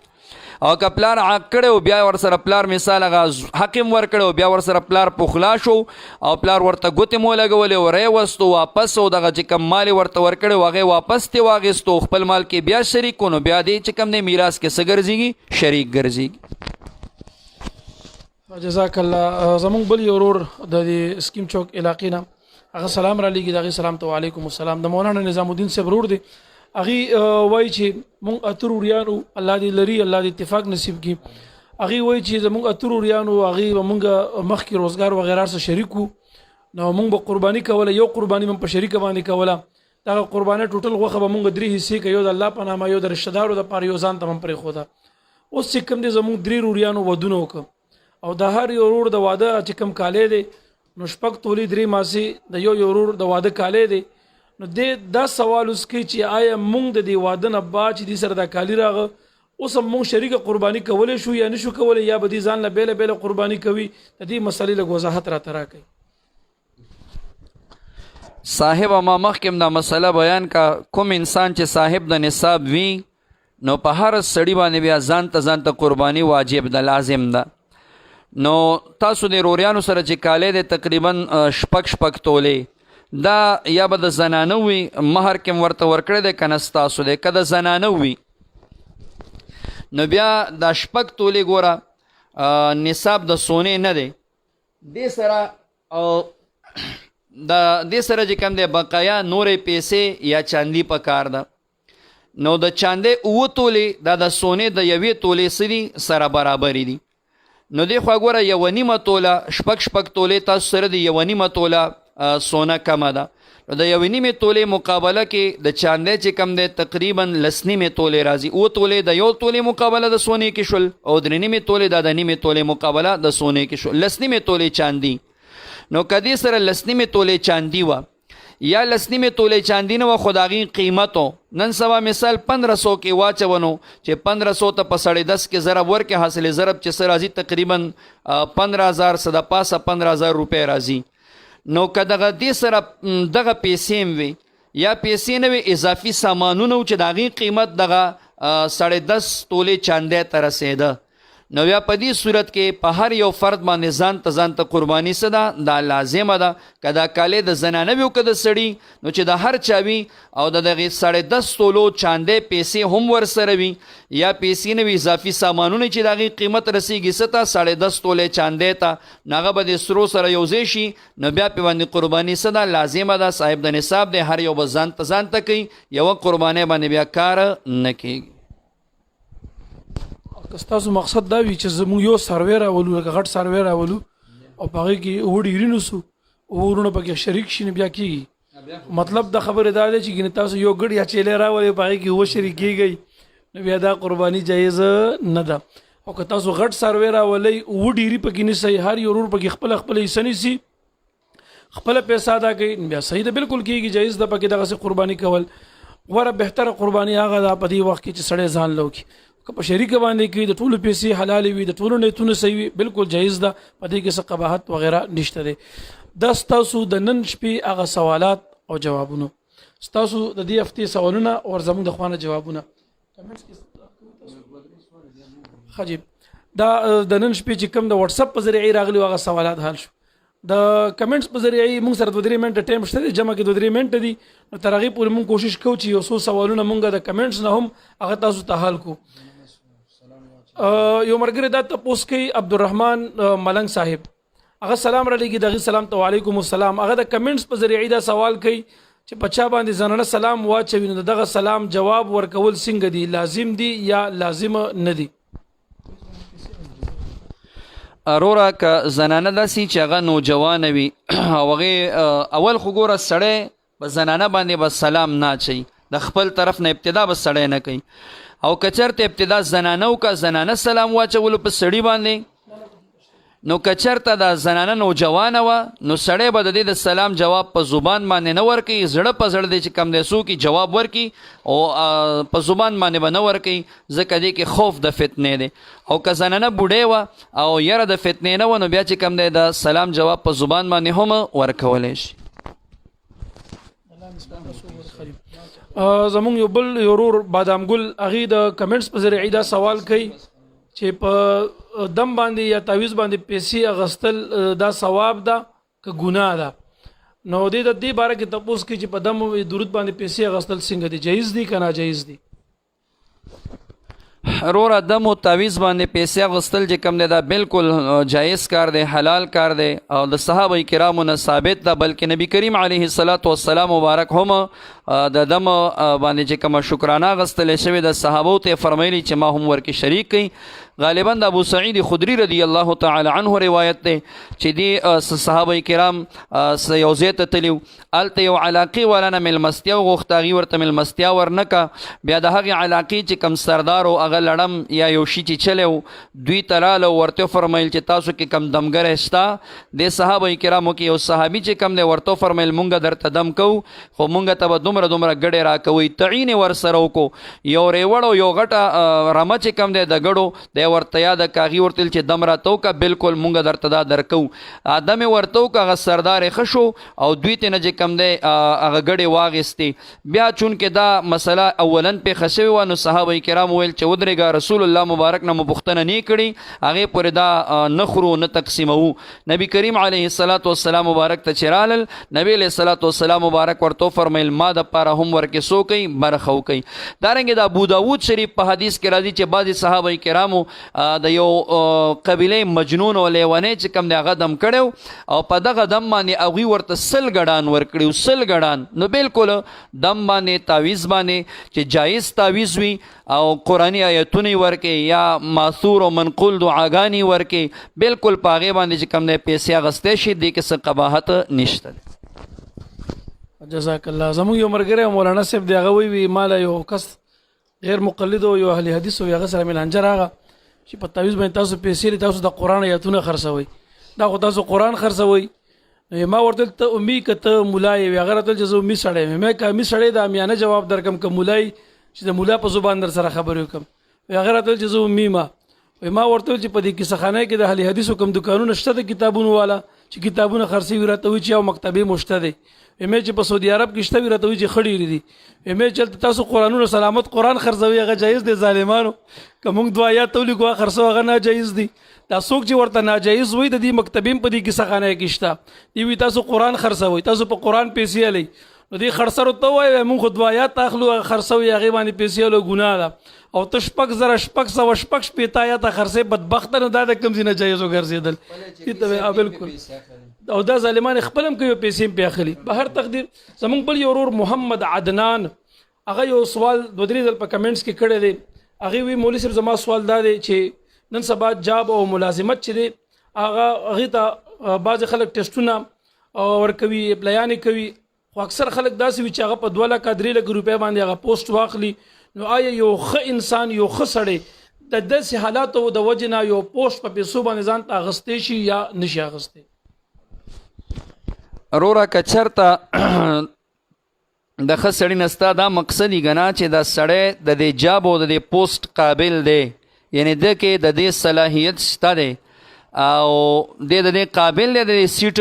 او که پلار عاق کړی او بیا ورسره پلار مثال هغه حکم ورکړی او بیا ورسره پلار پخلا شو او پلار ورته ګوتې مو لګولې او ریوستو واپس او دغه چې کم مال ورته ورکړی و هغې واپس ترې واخیستو خپل مال کې بیا شریک کړو نو بیا دی چې کم دی میراث کې څه ګرځېږي شریک ګرځېږي جزاک الله زمونږ بل یو ورور د دې سکیم چوک علاقې نه هغه سلام را لېږي د هغې سلام ته وعلیکم السلام د مولانا نظام الدین صاحب ورور دی هغې وایي چې مونږ اتر وریانو الله دې لري الله دې اتفاق نصیب کړي هغې وایي چې زمونږ اتر وریانو هغې به مونږ مخکې روزګار وغیره څه شریک وو نو مونږ به قرباني کوله یو قرباني مونږ په شریکه باندې کوله دا قرباني ټوټل غوښه به مونږ 3 حصے کوي یو د الله په نامه یو د رشتہ دارو د پاره یو ځان ته هم پرې خو دا اوس چې کوم دي زمونږ 3 روریانو ودونه وکړه او د هر یو ورور د واده چې کوم کالې دی نو شپږ تولې 3 ماسي د یو ورور د واده کالې دی نو دا سوال اوس کې چې آیا مونږ د دې واده نه بعد چې دې سره د کالی راغ اوس مونږ شریکه قرباني کولې شو یا نشو کولې یا به دې ځان له بیل بیل قرباني کوي د دې مسلې له وضاحت را ترا کوي صاحب ما مخکې دا مسله بیان کا کوم انسان چې صاحب د نصاب وي نو په هر سړی باندې بیا ځان ته قرباني واجب ده لازم ده نو تاسو د روریانو سره چې کالې د تقریبا شپږ تولې دا یا به د زنانه وي مهر کې ورته ورکړی دی که نه ستاسو دی که د زنانه وي نو بیا دا شپږ تولې ګوره نصاب د سونې نه دی دې سره چې کوم دی بقایا نورې پیسې یا چاندي په کار ده نو د چاندې 9 تولې دا د سونې د 1 تولې سری سره برابرې دي نو دی خو ګوره 1.5 توله شپږ تولې تاسو سره د 1.5 توله سونه کمه ده نو د 1.5 تولې مقابله کې د چاندې چې کم دی تقریبا 9.5 تولې راځي 9 تولې د 1 تولې مقابله د سونې کې شول او 3.5 تولې د 1.5 تولې مقابله د سونې کې شول 9.5 تولې چاندي نو کدی سره 9.5 تولې چاندي و یا 9.5 تولې چاندي نه و خداغي قیمتو نن سبا مثال 1500 کې واچونو چې 1500 ته په 10.5 کې ضرب ورکې حاصل ضرب چې سره راځي تقریبا 15000 صد پاسه 15000 روپے راځي نو کداغه دې سره دغه پیسې وي یا پیسې نه وي اضافي سامانونه چې داغي قیمت دغه 10.5 تولې چاندې ته رسیده نو بیا په دې صورت کې په هر یو فرد باندې ځان ته قرباني صدا دا لازمه ده کدا کاله د زنانه وي او کدا سړی نو چې د هر چا وي او دغه 10.5 تولو چاندې پیسې هم ور سره وي یا پیسې نه وي اضافي سامانونه چې دغه قیمت رسیږي ستا 10.5 تولې چاندې ته ناغه به د سرو سره یوځای شي نو بیا په باندې قرباني صدا لازمه ده صاحب د نصاب د هر یو ځان ته کوي یو قرباني باندې بیا کار نه کوي که ستاسو مقصد دا وي چې زموږ یو سروې راولو لکه غټ سروې راولو او په هغې کې اووه ډیري نسو اووه ورونه پکې شریک شي نو بیا کېږي مطلب د خبرې دا دی چې ګینې تاسو یو ګډ یا چیلې راولئ په هغې کې اووه شریک کېږئ نو بیا دا قرباني جایز نه ده او که تاسو غټ سروې راولئ اووه ډیري پکې نیسئ هر یو ورور پکې خپله حصه نیسي خپله پیسه ادا کوي بیا صحیح ده بالکل کېږي جایز ده پکې دغسې قرباني کول غوره بهتره قرباني هغه ده په دې وخت کې چې سړی ځان له وکړي که په شریکه باندې کې د ټولو پیسې حلال وي د ټولو نیتونه صحیح وي بالکل جایز ده په دې کې څه قباحت وغیره نشته دی دا ستاسو د نن شپې هغه سوالات او جوابونه ستاسو د دې هفتې سوالونه او زموږ د خوانه جوابونه خجیب دا د نن شپې چې کوم د واتس اپ په ذریعه راغلي هغه سوالات حل شو د کمنټس په ذریعه موږ سره 2-3 منټه ټایم شته جمع کې 2-3 منټه دي نو تر هغې پورې موږ کوشش کوو چې یو څو سوالونه موږ د کمنټس نه هم هغه تاسو ته حل کو یو مرګره دا تاسو کوي عبدالرحمن ملنګ صاحب هغه سلام را لګي دغه سلام ته وعلیکم السلام هغه د کمنټس په ذریعه دا سوال کوي چې بچا باندې زنانه سلام واچوي نو دغه سلام جواب ورکول څنګه دي لازم دي یا لازم نه دي اروره که زنانه داسې چې هغه نوجوان وي او هغې اول خو ګوره سړی به زنانه باندې به سلام نه اچوي د خپل طرف نه ابتدا به سړی نه کوي او که چېرته ابتدا زنانه وکړه زنانه سلام واچولو په سړي باندې نو که چېرته دا زنانه نوجوانه وه نو سړی به د دې د سلام جواب په زبان باندې نه ورکوي زړه په زړه دی چې کم دی څوک جواب ورکړي او په زبان باندې به نه ورکوي ځکه دې کې خوف د فتنې دی او که زنانه بوډۍ وه او یره د فتنې نه وه نو بیا چې کم دی د سلام جواب په زبان باندې هم ورکولی شي زمونږ یو بل یو ورور بادام ګل هغې د کمنټس په ذریعه دا سوال کوي چې په دم باندې یا تعویز باندې پیسې اغستل دا ثواب ده که ګناه ده نو د دې باره کې تپوس کوي چې په دم درود باندې پیسې اغستل څنګه دي جایز دي که ناجایز دي روره دم او تعویز باندې پیسې اغوستل چې کوم دی دا بالکل جایز کار دی حلال کار دی او د صحابه کرامو نه ثابت ده بلکې نبی کریم علیه السلام مبارک هم د دم باندې چې کومه شکرانه اغوستلی شوې د صحابو ته یې فرمیلي چې ما هم ورکې شریک کړئ غالبا د ابو سعید خدری رضی الله تعالی عنه روایت ده چې دی صحابه کرام یوځای ته تلیو الته یو علاقه ولنه ملمستیا غوښتاغي ورته ملمستیا ورنکا بیا د هغه علاقه چې کم سردار او هغه لړم یا یو شي چې چلو دوی تلاله ورته فرمایل چې تاسو کې کم دمګر استا د صحابه کرامو کې یو صحابي چې کم دی ورته فرمایل مونږ درته دم کو خو مونږ ته دومره ګډه راکوي تعین ور سره وکړو یو ریوړو یو غټه رمه چې کم دی د ګړو د ورته یاد کاغي ورتل چې دم راتو کا بالکل مونږ درته دا درکو ادم ورتو کا هغه سردار خشو او دوی ته نه چې کم دی هغه ګډه واغستي بیا چون کې دا مسله اولن په خسوي و نو صحابه کرام ویل چې ودرېګا رسول الله مبارک نه مبختنه نه کړي هغه پر دا نخرو نه تقسیمو نبی کریم علیه الصلاۃ والسلام مبارک ته چرال نبی علیہ الصلوۃ والسلام مبارک ورته فرمایل ما د پاره هم ورکه سو کوي برخو کوي دارنګه د ابو داود شریف په حدیث کې راځي چې بعضی صحابه کرامو د یو قبیله مجنون او لیوانه چې کم د غدم کړو او په دغه دم باندې اوغي ورته سل غډان ورکړو سل غډان نو بالکل دم باندې تعویذ باندې چې جایز تعویذ وي او قرآنی آیتونه ورکه یا ماثور او منقول دعاګانی ورکه بالکل پاغه باندې چې کم د پیسې غستې شي د کې څه قباحت نشته جزاک الله زموږ یو مرګره مولانا صاحب دی هغه وی مال یو کس غیر مقلد او یو اهل حدیث او هغه سره ملانجر هغه چې په تعویذ باندې تاسو پیسې تاسو د قران آیاتونه خرڅوي دا خو تاسو قران خرڅوي ما ورته ته امي کته مولای وی هغه ته جزو می سړی مې کا می سړی دا میانه جواب درکم ک مولای چې د مولا په زبان در سره خبرې وکم وی هغه ته جزو می ما ورته چې په دې کیسه خانه کې د اهل حدیث کوم دکانونه شته د کتابونو والا چې کتابونه خرڅي ورته وي چې او مکتبه مشته دي امه چې په سعودي عرب کې شته ورته وي چې خړې دي امه چې تاسو قرانونو سلامت قران خرڅوي هغه جایز دي ظالمانو کوم دعا یا تولیګ وا خرڅو هغه ناجایز دي دا څوک چې ورته ناجایز وي د دې مکتبین په دې کیسه خانه کې شته دی وی تاسو قران خرڅوي تاسو په قران پیسې علي نو دې خرڅرو ته وای مونږ دعایات تاخلو خرڅوي هغه باندې پیسې له ګناه ده او تشپک زره شپک سو شپک شپیتا یا ته خرڅه بدبخت نه دا د کم زینه جایز وګرځیدل ته بالکل او دا ظالمان خپلم کوي پیسې په اخلي به هر تقدیر زمونږ بل یو ورور محمد عدنان هغه یو سوال دوه درې ځل په کمنټس کې کړی دی هغه وی مولوی صاحب زما سوال دا دی چې نن سبا جاب او ملازمت چې دی هغه ته بعض خلک ټیسټونه ورکوي اپلایان کوي خو اکثر خلک داسې وي چې هغه په 2 لک 3 لک روپیا باندې هغه پوسټ واخلي نو آیا یو ښه انسان یو ښه سړی د داسې حالاتو د وجې نه یو پوسټ په پیسو باندې ځان ته اخیستی شي یا نشي اخیستی رورا کچرته د ښه سړي نستا دا مقصدی ګنا چې دا سړی د دې جاب او د دې پوسټ قابل دی یعنی د کې د دې صلاحیت شته دی او د دې قابل دی د دې سیټ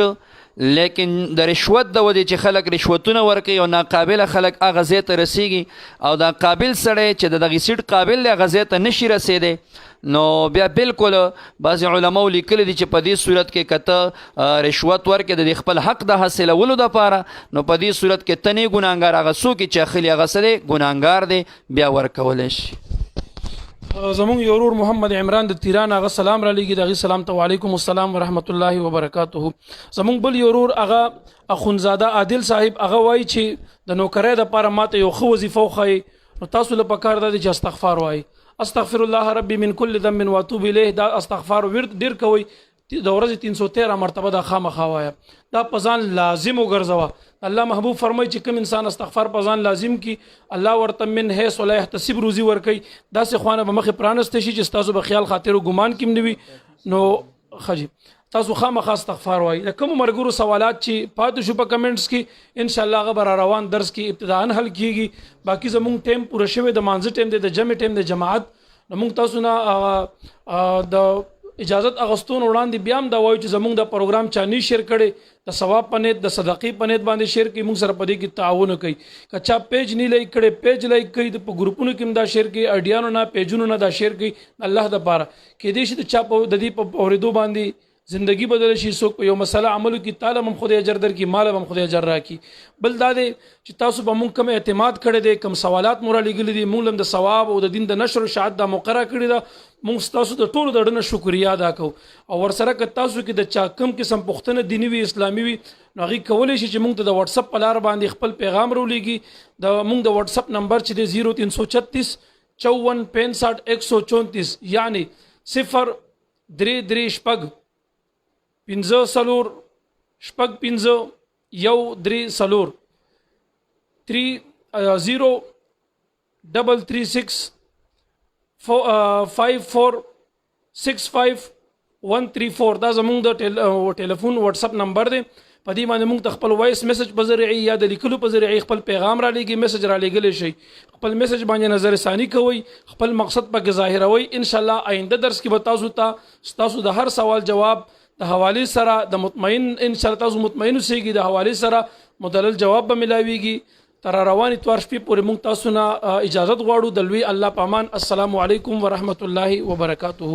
لیکن د رشوت د ودې چې خلک رشوتونه ورکوي او ناقابل خلک هغه ځای ته رسیږي او دا قابل سړی چې د دغه سیټ قابل دی هغه ځای ته نشي رسیدی نو بیا بالکل بعضې علماو لیکلي دي چې په دې صورت کې که رشوت ورکې د خپل حق د حاصلولو دپاره نو په دې صورت کې ته نه ګناهګار هغه څوک چې اخلي هغه څه دی ګناهګار دی بیا ورکولی شي زمون یو ورور محمد عمران د تیران هغه سلام را لګي دغه سلام ته وعلیکم السلام ورحمت الله وبرکاته زمون بل یو ورور هغه اخونزاده عادل صاحب هغه وایي چې د نوکرۍ د پاره ماته یو خو وظیفه وخی نو تاسو له پکار د چې استغفار وایي استغفر الله ربي من كل ذنب واتوب اليه دا استغفار ورد ډیر کوي د ورځې 313 مرتبه دا خامخا وایا دا پزان لازم وګرځوا الله محبوب فرمایي چې کوم انسان استغفار پزان لازم کی الله ورته من حيث ولا يحتسب روزي ور کوي دا سه خوانه به مخ پرانست شي چې تاسو به خیال خاطر او ګمان کیم نیوي نو خجی تاسو خامخا استغفار وای د کوم مرګورو سوالات چې پاتې شو په کمنټس کې ان شاء الله غبر روان درس کې ابتداء حل کیږي باقی زموږ ټیم پوره شوی د مانځ ټیم د جمع ټیم د جماعت نو موږ تاسو نه د اجازت اغستون وړاندې بیا هم دا وایو چې زموږ د پروګرام چانی شیر کړي د ثواب پنيت د صدقې پنيت باندې شیر کړي موږ سره پدې کې تعاون کوي کچا پیج نه لایک کړي پیج لایک کړي د ګروپونو کې دا شیر کړي اډیانو نه پیجونو نه دا شیر کړي الله د پاره کې دې چې چا په د دې په اوریدو باندې زندگی بدل شي څوک په یو مسله عملو کې تعالی هم خدای اجر در کې مال هم خدای اجر راکي بل دا دی چې تاسو به مونږ کوم اعتماد کړی دی کوم سوالات مور لګل دي مونږ هم د ثواب او د دین د نشر او شهادت د مقرره کړی دا مونږ تاسو د ټولو د ډنه شکریا ادا کوو او ورسره که تاسو کې د چا کم قسم پښتنه دینی وی اسلامي وی نو هغه کولای شي چې مونږ ته د واتس اپ په لار باندې خپل پیغام رولېږي د مونږ د واتس اپ نمبر چې دی 0336 54 65 134 یعنی 0 3 3 شپږ 15 څلور شپږ 15 1 3 څلور 0 336 5465 دا زموږ د ټلیفون واتس اپ نمبر دی. په دې باندې موږ خپل وایس میسج په ذریعه یا د لیکلو په ذریعه خپل پیغام را لېږي، میسج را لېږلی شي. خپل میسج باندې نظر ثانی کوئ، خپل مقصد پکې ظاهروي. ان شاء الله آینده درس کې به تاسو د هر سوال جواب د حوالې سره د مطمئن ان شاء الله تاسو مطمئن اوسئ د حوالې سره مدلل جواب به ملاويږي. تر روان اتوار شپې پورې موږ تاسو نه اجازه غواړو. د لوی الله پامان. السلام علیکم ورحمت الله وبرکاته.